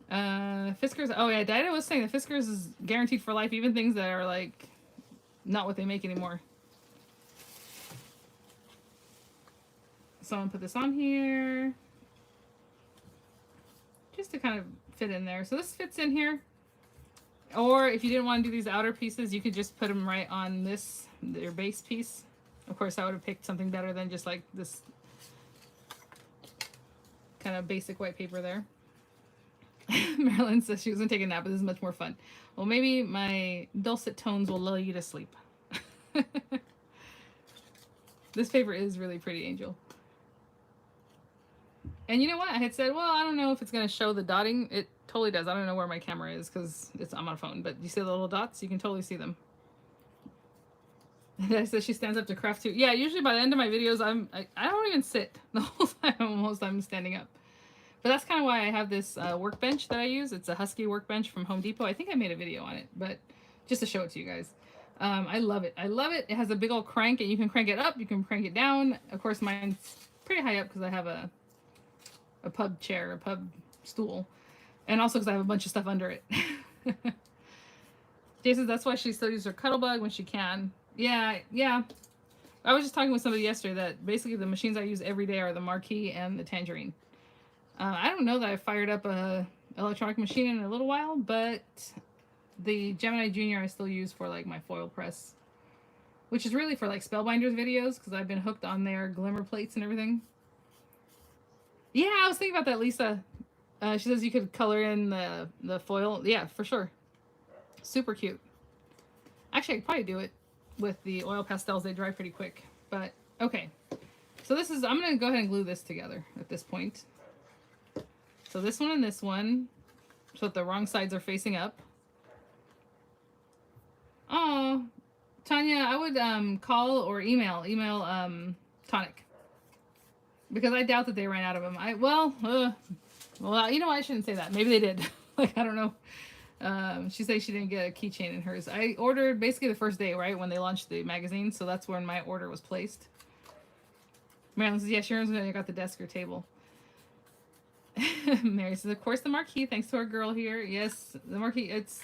Fiskars. Oh, yeah, Diana was saying that Fiskars is guaranteed for life, even things that are, like, not what they make anymore. So I'm going to put this on here. Just to kind of fit in there. So this fits in here. Or if you didn't want to do these outer pieces, you could just put them right on this, your base piece. Of course, I would have picked something better than just like this kind of basic white paper there. Marilyn says she was going to take a nap, but this is much more fun. Well, maybe my dulcet tones will lull you to sleep. This paper is really pretty, Angel. And you know what? I had said, well, I don't know if it's going to show the dotting. It totally does. I don't know where my camera is because I'm on a phone. But you see the little dots? You can totally see them. And I said she stands up to craft too. Yeah, usually by the end of my videos, I don't even sit the whole time. Almost I'm standing up. But that's kind of why I have this workbench that I use. It's a Husky workbench from Home Depot. I think I made a video on it, but just to show it to you guys. I love it. I love it. It has a big old crank, and you can crank it up. You can crank it down. Of course, mine's pretty high up because I have a pub chair, a pub stool, and also because I have a bunch of stuff under it. Jay says that's why she still uses her Cuttlebug when she can. Yeah. I was just talking with somebody yesterday that basically the machines I use every day are the Marquee and the Tangerine. I don't know that I've fired up a electronic machine in a little while, but the Gemini Junior I still use for like my foil press, which is really for like Spellbinders videos because I've been hooked on their glimmer plates and everything. Yeah, I was thinking about that, Lisa. She says you could color in the foil. Yeah, for sure. Super cute. Actually, I could probably do it with the oil pastels. They dry pretty quick. But, okay. So this is, I'm going to go ahead and glue this together at this point. So this one and this one, so that the wrong sides are facing up. Oh, Tanya, I would call or email Tonic. Because I doubt that they ran out of them. Well, you know what? I shouldn't say that. Maybe they did. Like, I don't know. She said she didn't get a keychain in hers. I ordered basically the first day, right, when they launched the magazine. So that's when my order was placed. Marilyn says, yeah, Sharon's gonna got the desk or table. Mary says, of course, the Marquee. Thanks to our girl here. Yes, the Marquee. It's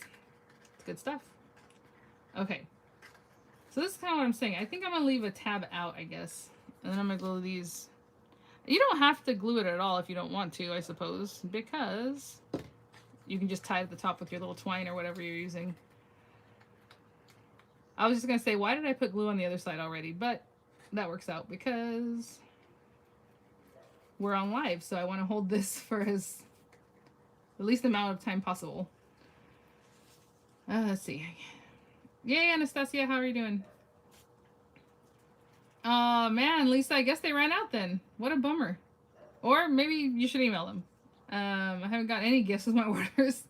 good stuff. Okay. So this is kind of what I'm saying. I think I'm going to leave a tab out, I guess. And then I'm going to glue these. You don't have to glue it at all if you don't want to, I suppose, because you can just tie it at the top with your little twine or whatever you're using. I was just going to say, why did I put glue on the other side already? But that works out because we're on live, so I want to hold this for the least amount of time possible. Let's see. Yay, Anastasia, how are you doing? Oh, man, Lisa, I guess they ran out then. What a bummer. Or maybe you should email them. I haven't got any gifts with my orders.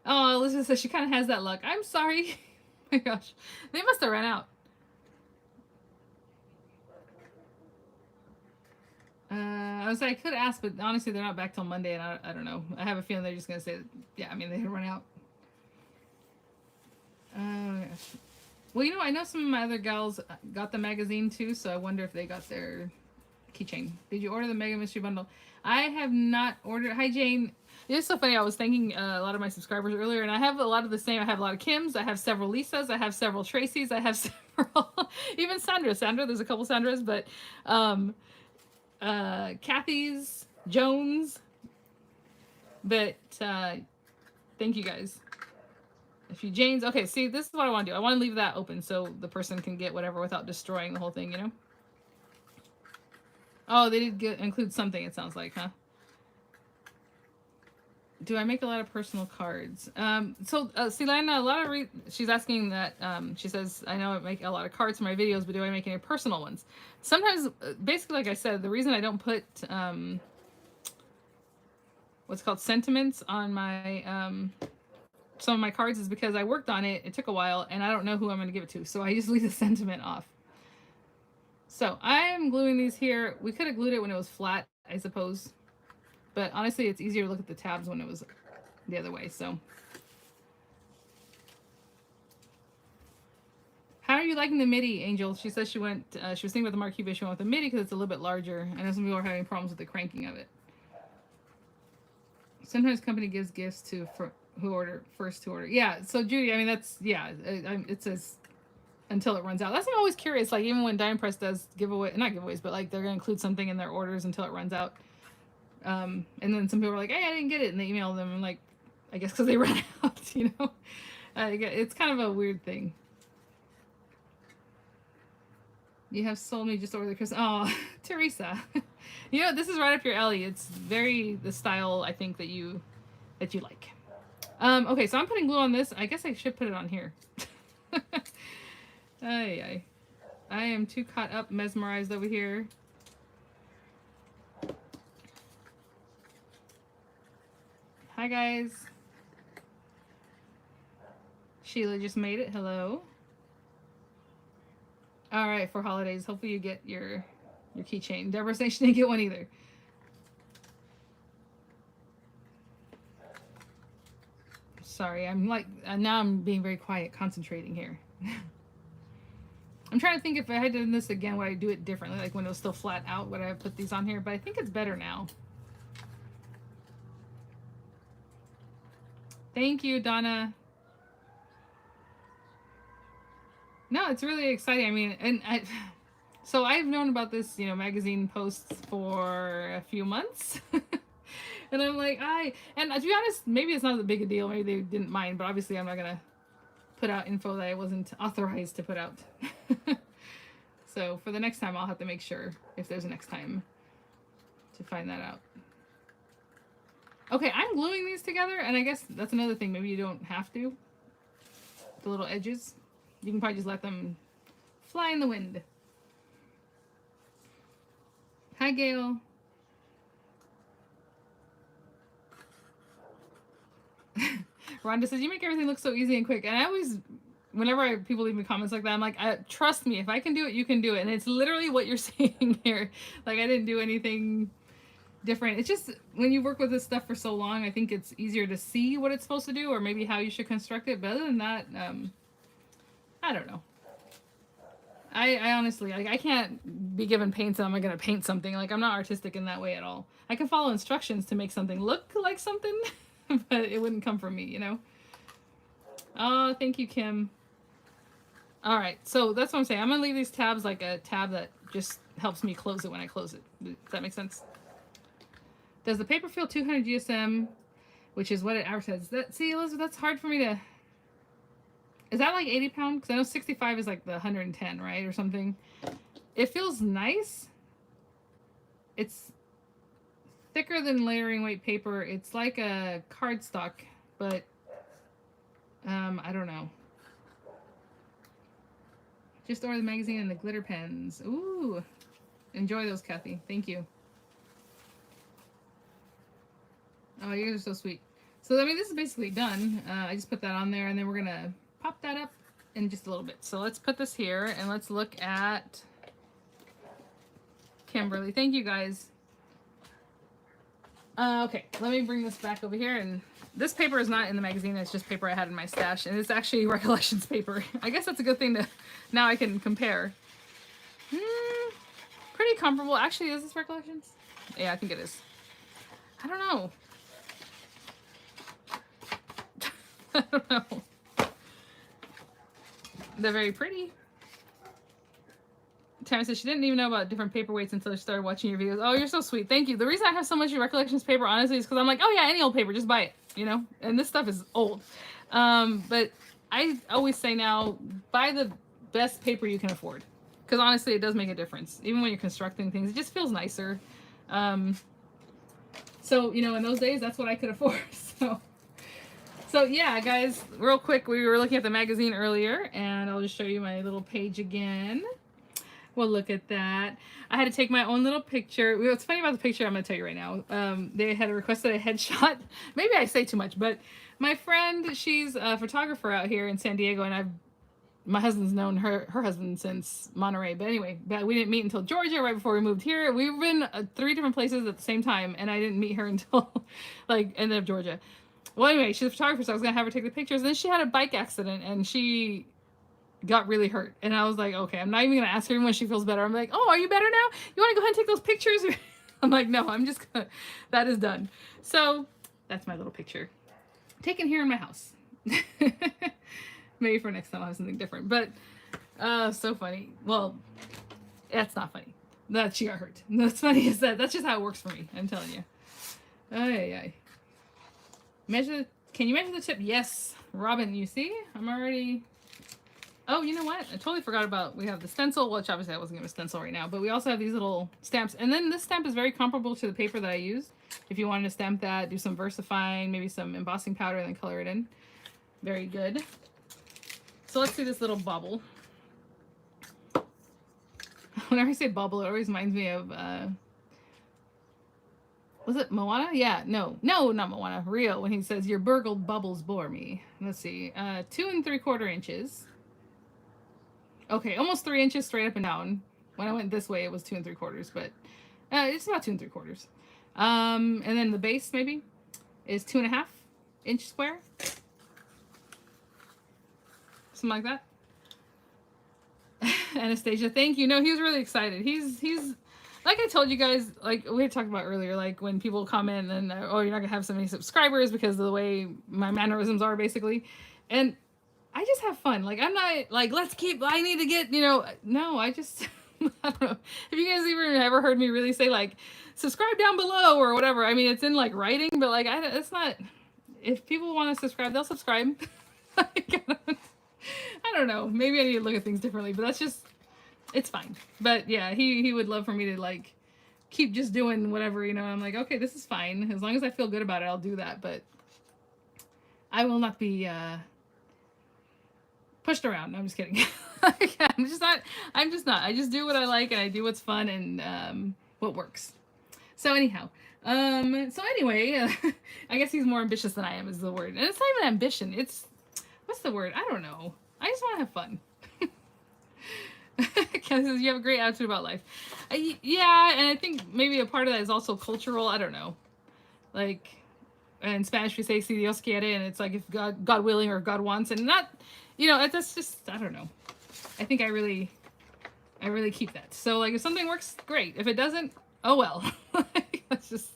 Oh, Elizabeth says she kind of has that luck. I'm sorry. Oh my gosh. They must have ran out. I was like, I could ask, but honestly, they're not back till Monday, and I don't know. I have a feeling they're just going to say, yeah, I mean, they run out. Gosh. Well, you know, I know some of my other gals got the magazine too, so I wonder if they got their keychain. Did you order the Mega Mystery Bundle? I have not ordered. Hi, Jane. It's so funny. I was thanking a lot of my subscribers earlier, and I have a lot of the same. I have a lot of Kims. I have several Lisas. I have several Tracys. I have several, even Sandra. There's a couple Sandras, but Kathy's, Jones. But thank you guys. If you Jane's, okay, see, this is what I want to do. I want to leave that open so the person can get whatever without destroying the whole thing, you know? Oh, they did include something, it sounds like, huh? Do I make a lot of personal cards? Selena, a lot of she's asking that. She says, I know I make a lot of cards for my videos, but do I make any personal ones? Sometimes, basically, like I said, the reason I don't put what's called sentiments on my some of my cards is because I worked on it. It took a while, and I don't know who I'm going to give it to, so I just leave the sentiment off. So I'm gluing these here. We could have glued it when it was flat, I suppose. But honestly, it's easier to look at the tabs when it was the other way, so. How are you liking the MIDI, Angel? She says she was thinking about the Marquee, but she went with the MIDI because it's a little bit larger. I know some people are having problems with the cranking of it. Sometimes company gives gifts to who order first to order. Yeah, so Judy, I mean, that's, yeah, it says until it runs out. That's why I'm always curious, like even when Dime Press does giveaway, not giveaways, but like they're going to include something in their orders until it runs out. And then some people are like, hey, I didn't get it. And they email them and like, I guess because they ran out, you know? It's kind of a weird thing. You have sold me just over the Christmas. Oh, Teresa. You know, this is right up your alley. It's very the style, I think, that you like. Okay, so I'm putting glue on this. I guess I should put it on here. I am too caught up, mesmerized over here. Hi, guys. Sheila just made it. Hello. All right, for holidays, hopefully you get your keychain. Deborah saying she didn't get one either. Sorry, I'm like, now I'm being very quiet, concentrating here. I'm trying to think if I had done this again, would I do it differently? Like when it was still flat out, would I have put these on here? But I think it's better now. Thank you, Donna. No, it's really exciting. I mean, so I've known about this, you know, magazine posts for a few months. And I'm like, and to be honest, maybe it's not a big a deal. Maybe they didn't mind, but obviously I'm not going to put out info that I wasn't authorized to put out. So for the next time, I'll have to make sure, if there's a next time, to find that out. Okay, I'm gluing these together, and I guess that's another thing. Maybe you don't have to. The little edges. You can probably just let them fly in the wind. Hi, Gail. Rhonda says, you make everything look so easy and quick. And I always, whenever people leave me comments like that, I'm like, trust me, if I can do it, you can do it. And it's literally what you're saying here. Like, I didn't do anything different. It's just, when you work with this stuff for so long, I think it's easier to see what it's supposed to do or maybe how you should construct it. But other than that, I don't know. I honestly, I can't be given paints and I'm going to paint something. Like, I'm not artistic in that way at all. I can follow instructions to make something look like something, but it wouldn't come from me, you know? Oh, thank you, Kim. All right, so that's what I'm saying. I'm going to leave these tabs like a tab that just helps me close it when I close it. Does that make sense? Does the paper feel 200 GSM, which is what it advertises? See, Elizabeth, that's hard for me to... Is that like 80 pound? Because I know 65 is like the 110, right? Or something. It feels nice. It's thicker than layering weight paper. It's like a cardstock, but I don't know. Just order the magazine and the glitter pens. Ooh. Enjoy those, Kathy. Thank you. Oh, you guys are so sweet. So, I mean, this is basically done. I just put that on there, and then we're going to pop that up in just a little bit. So let's put this here, and let's look at Kimberly. Thank you, guys. Okay, let me bring this back over here. And this paper is not in the magazine. It's just paper I had in my stash, and it's actually Recollections paper. I guess that's a good thing to, now I can compare. Pretty comparable. Actually, is this Recollections? Yeah, I think it is. I don't know. I don't know. They're very pretty. Tammy says she didn't even know about different paperweights until she started watching your videos. Oh, you're so sweet. Thank you. The reason I have so much Recollections paper, honestly, is because I'm like, oh yeah, any old paper, just buy it, you know? And this stuff is old. But I always say now, buy the best paper you can afford. Because honestly, it does make a difference. Even when you're constructing things, it just feels nicer. So, you know, in those days, that's what I could afford. So yeah, guys, real quick, we were looking at the magazine earlier, and I'll just show you my little page again. Well, look at that. I had to take my own little picture. What's funny about the picture, I'm going to tell you right now. They had requested a headshot. Maybe I say too much, but my friend, she's a photographer out here in San Diego, and my husband's known her husband since Monterey. But anyway, we didn't meet until Georgia right before we moved here. We've been 3 different places at the same time, and I didn't meet her until like end of Georgia. Well, anyway, she's a photographer, so I was going to have her take the pictures. And then she had a bike accident, and she got really hurt. And I was like, okay, I'm not even going to ask her even when she feels better. I'm like, oh, are you better now? You want to go ahead and take those pictures? I'm like, no, I'm just going to, that is done. So that's my little picture. Taken here in my house. Maybe for next time I'll have something different. But, so funny. Well, that's not funny. That she got hurt. What's funny is that's just how it works for me. I'm telling you. Ay. Can you measure the tip? Yes. Robin, you see? I'm already... Oh, you know what? I totally forgot about, we have the stencil, which obviously I wasn't going to stencil right now, but we also have these little stamps. And then this stamp is very comparable to the paper that I used. If you wanted to stamp that, do some VersaFine, maybe some embossing powder, and then color it in. Very good. So let's see this little bauble. Whenever I say bauble, it always reminds me of, was it Moana? Yeah, no, not Moana. Rio, when he says, your burgled bubbles bore me. Let's see, 2 3/4 inches. Okay, almost 3 inches straight up and down. When I went this way, it was 2 3/4, but it's about 2 3/4. And then the base maybe is 2.5 inch square, something like that. Anastasia, thank you. No, he was really excited. He's like I told you guys, like we had talked about earlier, like when people comment and oh, you're not gonna have so many subscribers because of the way my mannerisms are, basically, and I just have fun. Like, I'm not like, I need to get, no, I just, I don't know. Have you guys even ever heard me really say, like, subscribe down below or whatever? I mean, it's in, like, writing, but, like, it's not, if people want to subscribe, they'll subscribe. Like, I don't know. Maybe I need to look at things differently, but that's just, it's fine. But, yeah, he would love for me to, like, keep just doing whatever, I'm like, okay, this is fine. As long as I feel good about it, I'll do that. But I will not be, pushed around. No, I'm just kidding. I'm just not. I just do what I like, and I do what's fun and what works. So anyhow, so anyway, I guess he's more ambitious than I am is the word. And it's not even ambition. It's, what's the word? I don't know. I just want to have fun. Because you have a great attitude about life. Yeah, and I think maybe a part of that is also cultural. I don't know. Like, in Spanish we say si Dios quiere, and it's like if God willing or God wants, and not, that's just, I don't know. I think I really keep that. So like if something works, great. If it doesn't, oh well. let's just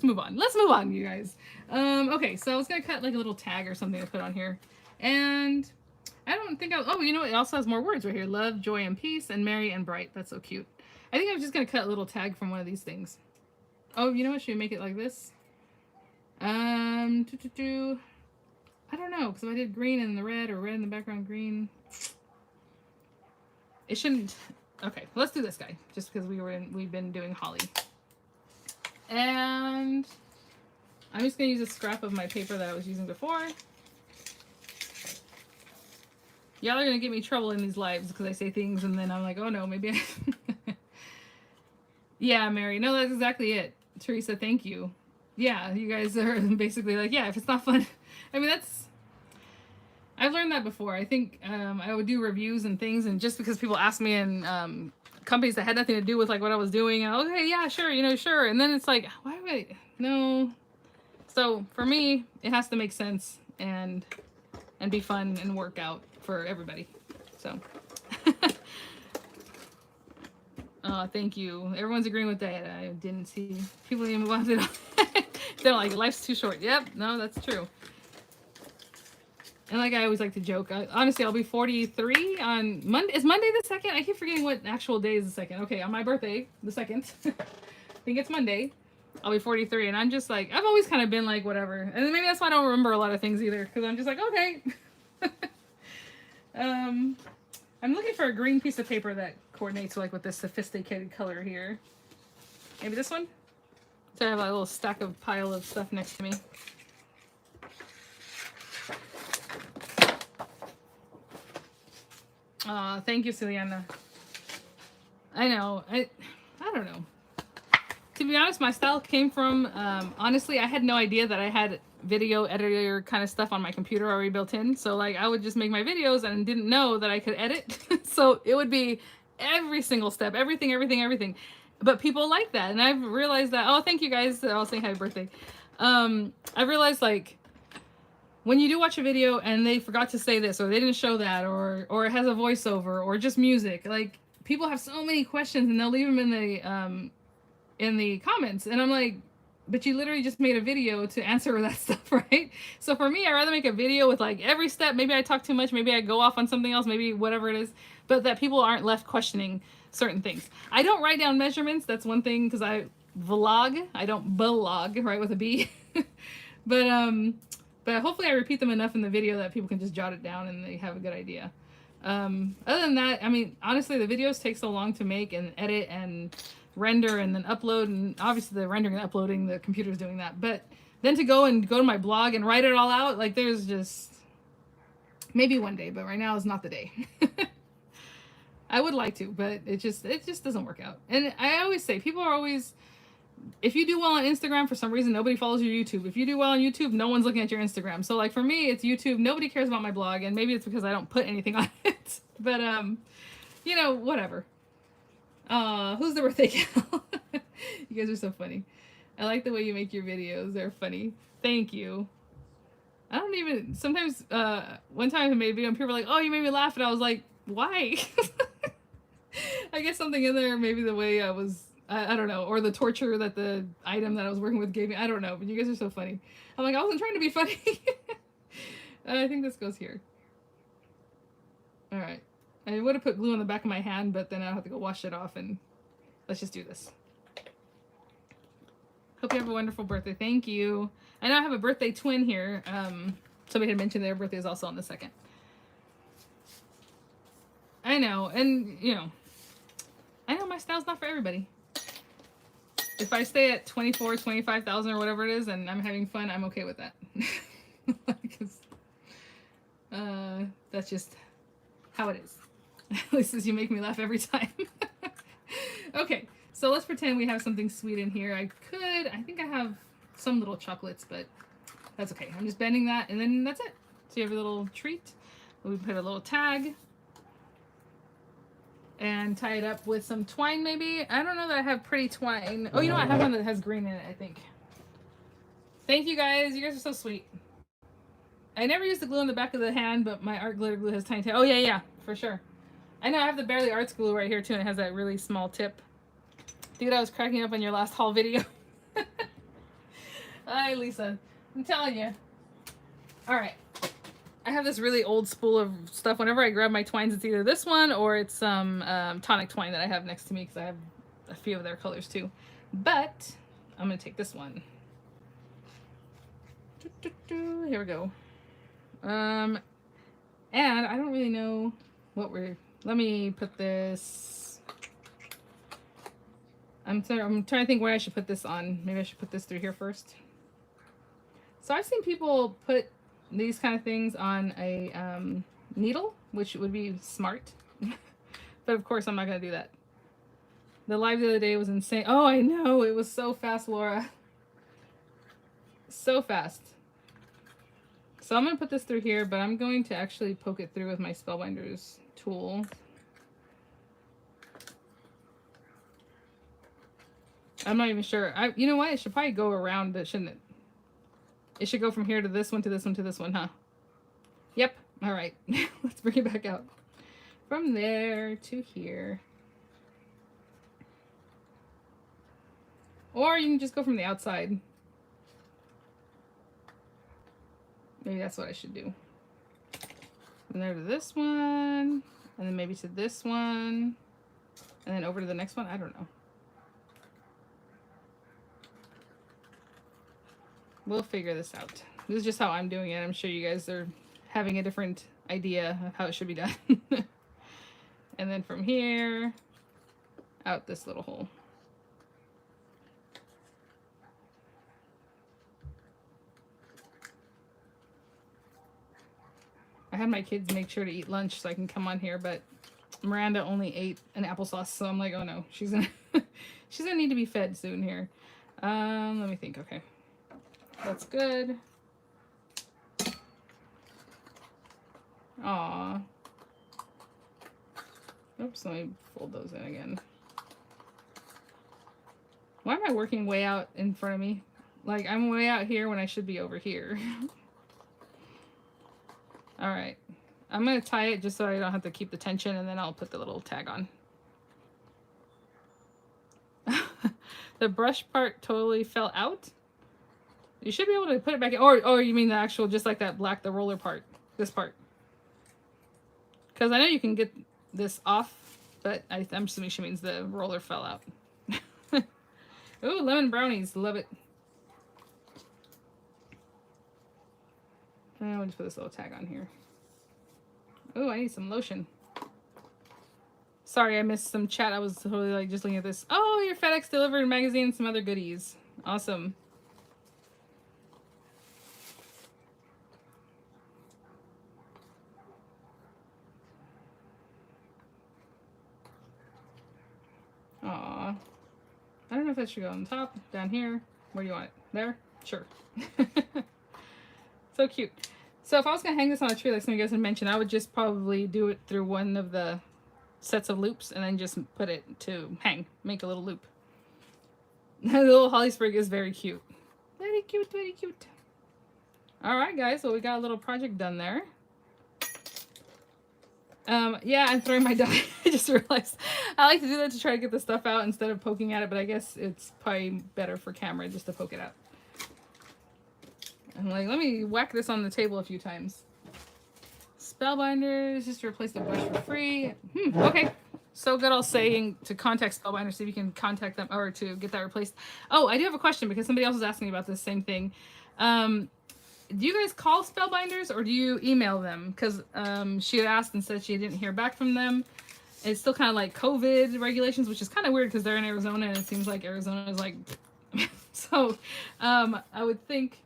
move on. Let's move on, you guys. Okay, so I was gonna cut like a little tag or something to put on here, and I don't think oh, it also has more words right here. Love, joy, and peace, and merry and bright. That's so cute. I think I was just gonna cut a little tag from one of these things. Oh, you know what? Should we make it like this? I don't know, because if I did green in the red or red in the background green, it shouldn't. Okay, let's do this guy, just because we've been doing holly. And I'm just gonna use a scrap of my paper that I was using before. Y'all are gonna give me trouble in these lives because I say things and then I'm like, oh no, maybe I... Yeah, Mary, no, that's exactly it. Teresa, thank you. Yeah, you guys are basically like, yeah, if it's not fun. I mean, I've learned that before. I think I would do reviews and things, and just because people ask me in companies that had nothing to do with like what I was doing, and okay, yeah, sure, sure. And then it's like, why would I? No. So for me, it has to make sense and be fun and work out for everybody. So. Oh, thank you. Everyone's agreeing with that. I didn't see people even want it. They're like, life's too short. Yep, no, that's true. And like I always like to joke, honestly, I'll be 43 on Monday. Is Monday the 2nd? I keep forgetting what actual day is the 2nd. Okay, on my birthday, the 2nd. I think it's Monday. I'll be 43, and I'm just like, I've always kind of been like, whatever. And maybe that's why I don't remember a lot of things either, because I'm just like, okay. I'm looking for a green piece of paper that coordinates like with this sophisticated color here. Maybe this one? So I have a little stack of pile of stuff next to me. Thank you, Celiana. I know. I don't know. To be honest, my style came from, honestly, I had no idea that I had video editor kind of stuff on my computer already built in. So like I would just make my videos and didn't know that I could edit. So it would be every single step, everything. But people like that. And I've realized that, oh, thank you guys. I'll say happy birthday. I realized like when you do watch a video and they forgot to say this or they didn't show that or it has a voiceover or just music, like people have so many questions and they'll leave them in the comments, and I'm like, but you literally just made a video to answer that stuff, right? So for me, I'd rather make a video with like every step. Maybe I talk too much, maybe I go off on something else, maybe whatever it is, but that people aren't left questioning certain things. I don't write down measurements. That's one thing, because I vlog. I don't blog, right, with a B. but hopefully I repeat them enough in the video that people can just jot it down and they have a good idea. Other than that, I mean, honestly, the videos take so long to make and edit and render and then upload, and obviously the rendering and uploading, the computer's doing that, but then to go to my blog and write it all out, like there's just maybe one day, but right now is not the day. I would like to, but it just doesn't work out. And I always say, people are always, if you do well on Instagram, for some reason nobody follows your YouTube. If you do well on YouTube, no one's looking at your Instagram. So like for me, it's YouTube. Nobody cares about my blog, and maybe it's because I don't put anything on it. But you know, whatever. Who's the birthday gal? You guys are so funny. I like the way you make your videos. They're funny. Thank you. I don't even, sometimes, one time I made a video and people were like, oh, you made me laugh. And I was like, why? I guess something in there, maybe the way I was, I don't know, or the torture that the item that I was working with gave me. I don't know, but you guys are so funny. I'm like, I wasn't trying to be funny. I think this goes here. All right. I would have put glue on the back of my hand, but then I'll have to go wash it off, and let's just do this. Hope you have a wonderful birthday. Thank you. I know I have a birthday twin here. Somebody had mentioned their birthday is also on the 2nd. I know, and you know, I know my style's not for everybody. If I stay at 24, 25,000 or whatever it is, and I'm having fun, I'm okay with that. Because that's just how it is. At least as you make me laugh every time. Okay, so let's pretend we have something sweet in here. I think I have some little chocolates, but that's okay. I'm just bending that, and then that's it. So you have a little treat. We put a little tag and tie it up with some twine, maybe. I don't know that I have pretty twine. Oh, you know what? I have one that has green in it, I think. Thank you guys. You guys are so sweet. I never use the glue on the back of the hand, but my art glitter glue has tiny tip. Oh, yeah, for sure. I know I have the Barely Arts glue right here, too, and it has that really small tip. Dude, I was cracking up on your last haul video. Hi, Lisa. I'm telling you. All right. I have this really old spool of stuff. Whenever I grab my twines, it's either this one or it's some tonic twine that I have next to me, because I have a few of their colors, too. But I'm going to take this one. Here we go. And I don't really know what we're... Let me put this... I'm trying to think where I should put this on. Maybe I should put this through here first. So I've seen people put these kind of things on a needle, which would be smart. But of course, I'm not going to do that. The live the other day was insane. Oh, I know. It was so fast, Laura. So fast. So I'm going to put this through here, but I'm going to actually poke it through with my Spellbinders tool. I'm not even sure. You know what? It should probably go around it, shouldn't it? It should go from here to this one, to this one, to this one, huh? Yep. All right. Let's bring it back out. From there to here. Or you can just go from the outside. Maybe that's what I should do. From there to this one, and then maybe to this one, and then over to the next one. I don't know. We'll figure this out. This is just how I'm doing it. I'm sure you guys are having a different idea of how it should be done. And then from here, out this little hole. I had my kids make sure to eat lunch so I can come on here, but Miranda only ate an applesauce, so I'm like, oh no, she's gonna she's gonna need to be fed soon here. Let me think. Okay, that's good. Aw. Oops, let me fold those in again. Why am I working way out in front of me? Like, I'm way out here when I should be over here. Alright. I'm going to tie it just so I don't have to keep the tension, and then I'll put the little tag on. The brush part totally fell out? You should be able to put it back in. Or you mean the actual, just like that black, the roller part. This part. Because I know you can get this off, but I'm assuming she means the roller fell out. Ooh, lemon brownies. Love it. And I'll just put this little tag on here. Ooh, I need some lotion. Sorry, I missed some chat. I was totally like just looking at this. Oh, your FedEx delivered magazine and some other goodies. Awesome. Aw. I don't know if that should go on top, down here. Where do you want it? There? Sure. So cute. So if I was going to hang this on a tree like some of you guys had mentioned, I would just probably do it through one of the sets of loops and then just put it to hang. Make a little loop. The little holly sprig is very cute. Very cute, very cute. Alright guys, so we got a little project done there. Yeah, I'm throwing my die. I just realized I like to do that to try to get the stuff out instead of poking at it, but I guess it's probably better for camera just to poke it out. I'm like, let me whack this on the table a few times. Spellbinders, just to replace the brush for free. Okay. So good, I'll say to contact Spellbinders, see if you can contact them or to get that replaced. Oh, I do have a question because somebody else was asking me about this same thing. Do you guys call Spellbinders or do you email them? Because she had asked and said she didn't hear back from them. It's still kind of like COVID regulations, which is kind of weird because they're in Arizona and it seems like Arizona is like... So I would think...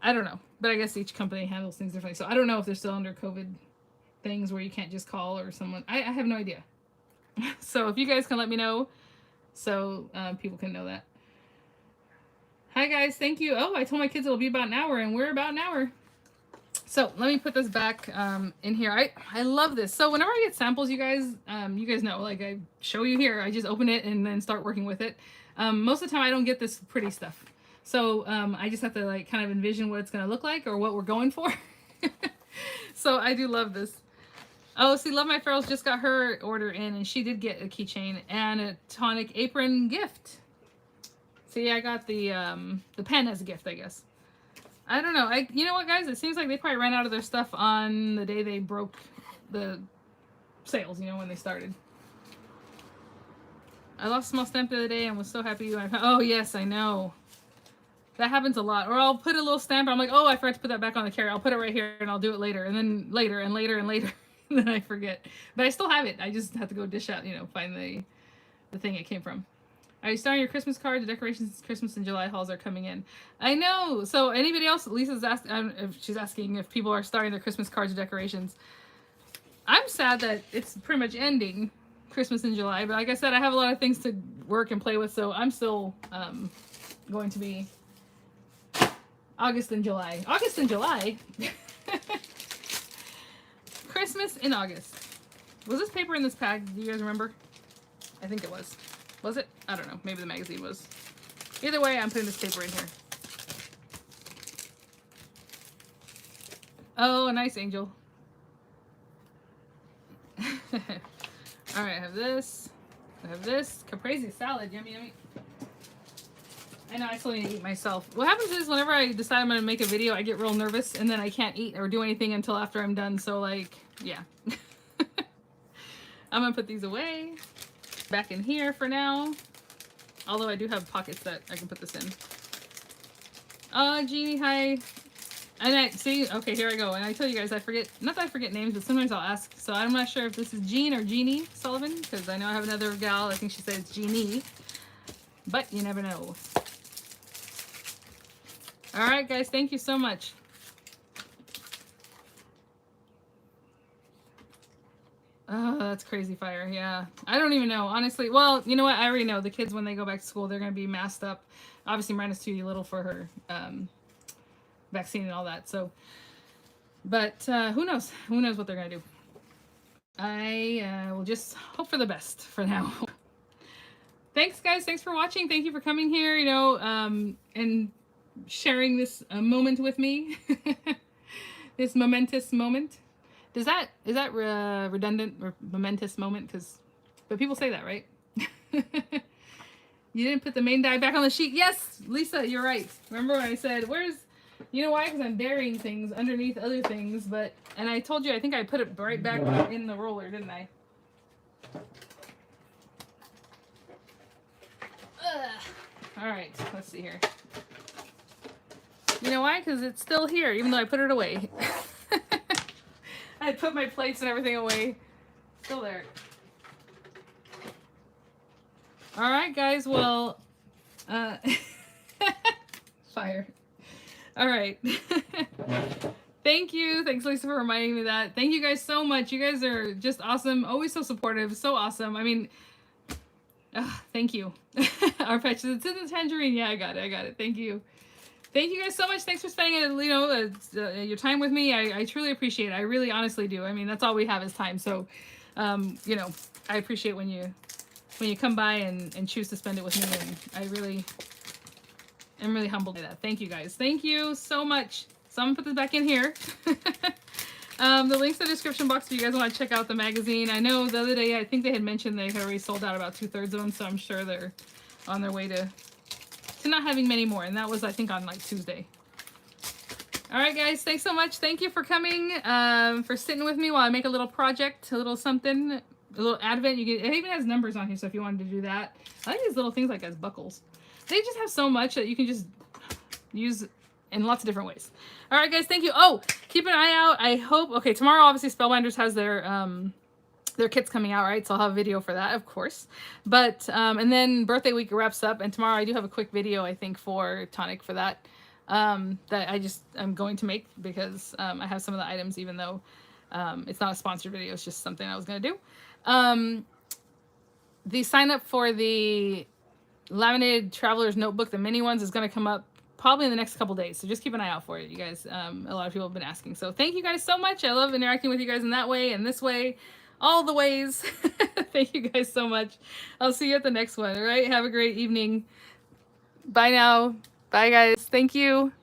I don't know. But I guess each company handles things differently. So I don't know if they're still under COVID things where you can't just call or someone. I have no idea. So if you guys can let me know so people can know that. Hi guys, thank you. Oh, I told my kids it'll be about an hour and we're about an hour. So let me put this back in here. I love this. So whenever I get samples, you guys know, like I show you here, I just open it and then start working with it. Most of the time I don't get this pretty stuff. So I just have to like kind of envision what it's going to look like or what we're going for. So I do love this. Oh, see, Love My Ferals just got her order in and she did get a keychain and a Tonic apron gift. See, I got the pen as a gift, I guess. I don't know. You know what, guys? It seems like they probably ran out of their stuff on the day they broke the sales, you know, when they started. I lost a small stamp the other day and was so happy when I found... Oh, yes, I know. That happens a lot. Or I'll put a little stamp. I'm like, oh, I forgot to put that back on the carrier. I'll put it right here and I'll do it later. And then later and later and later. And then I forget. But I still have it. I just have to go dish out, you know, find the thing it came from. Are you starting your Christmas card? The decorations, Christmas and July hauls are coming in. I know. So anybody else? Lisa's asking. She's asking if people are starting their Christmas cards or decorations. I'm sad that it's pretty much ending Christmas in July. But like I said, I have a lot of things to work and play with, so I'm still going to be August and July. August and July. Christmas in August. Was this paper in this bag? Do you guys remember? I think it was. Was it? I don't know. Maybe the magazine was. Either way, I'm putting this paper in here. Oh, nice, Angel. All right, I have this. I have this. Caprese salad. Yummy, yummy. I know, I still need to eat myself. What happens is whenever I decide I'm going to make a video, I get real nervous and then I can't eat or do anything until after I'm done. So, like, yeah. I'm going to put these away. Back in here for now. Although I do have pockets that I can put this in. Jeannie, hi. And I see, okay, here I go. And I tell you guys, I forget, not that I forget names, but sometimes I'll ask. So I'm not sure if this is Jean or Jeannie Sullivan, because I know I have another gal, I think she said it's Jeannie. But you never know. All right, guys, thank you so much. Oh, that's crazy fire. Yeah. I don't even know, honestly. Well, you know what? I already know the kids, when they go back to school, they're going to be masked up. Obviously, Miranda's too little for her vaccine and all that. So, but who knows? Who knows what they're going to do? I will just hope for the best for now. Thanks, guys. Thanks for watching. Thank you for coming here, you know, and sharing this moment with me. This momentous moment. Is that redundant or momentous moment? But people say that, right? You didn't put the main die back on the sheet. Yes, Lisa, you're right. Remember when I said, where's, you know why? Because I'm burying things underneath other things. And I told you, I think I put it right back in the roller, didn't I? All right, let's see here. You know why? Because it's still here, even though I put it away. I put my plates and everything away. Still there. All right, guys. Well, fire. All right. Thank you. Thanks, Lisa, for reminding me of that. Thank you guys so much. You guys are just awesome. Always so supportive. So awesome. I mean, thank you. Our patches. It's in the tangerine. Yeah, I got it. I got it. Thank you. Thank you guys so much. Thanks for spending you know, your time with me. I truly appreciate it. I really honestly do. I mean, that's all we have is time. So, you know, I appreciate when you come by and choose to spend it with me. And I really am really humbled by that. Thank you guys. Thank you so much. So I'm gonna put this back in here. The link's in the description box if you guys want to check out the magazine. I know the other day, I think they had mentioned they had already sold out about 2/3 of them. So I'm sure they're on their way to not having many more, and that was, I think, on like Tuesday. All right, guys, thanks so much. Thank you for coming, for sitting with me while I make a little project, a little something, a little advent. It even has numbers on here, so if you wanted to do that. I like these little things like as buckles. They just have so much that you can just use in lots of different ways. All right, guys, thank you. Oh, keep an eye out. I hope, okay, tomorrow, obviously, Spellbinders has their kits coming out, right? So I'll have a video for that, of course. But, and then birthday week wraps up, and tomorrow I do have a quick video, I think, for Tonic for that, that I'm going to make because I have some of the items, even though it's not a sponsored video, it's just something I was going to do. The sign up for the Laminated Traveler's Notebook, the mini ones, is going to come up probably in the next couple days. So just keep an eye out for it, you guys. A lot of people have been asking. So thank you guys so much. I love interacting with you guys in that way and this way. All the ways. Thank you guys so much. I'll see you at the next one. All right. Have a great evening. Bye now. Bye, guys. Thank you.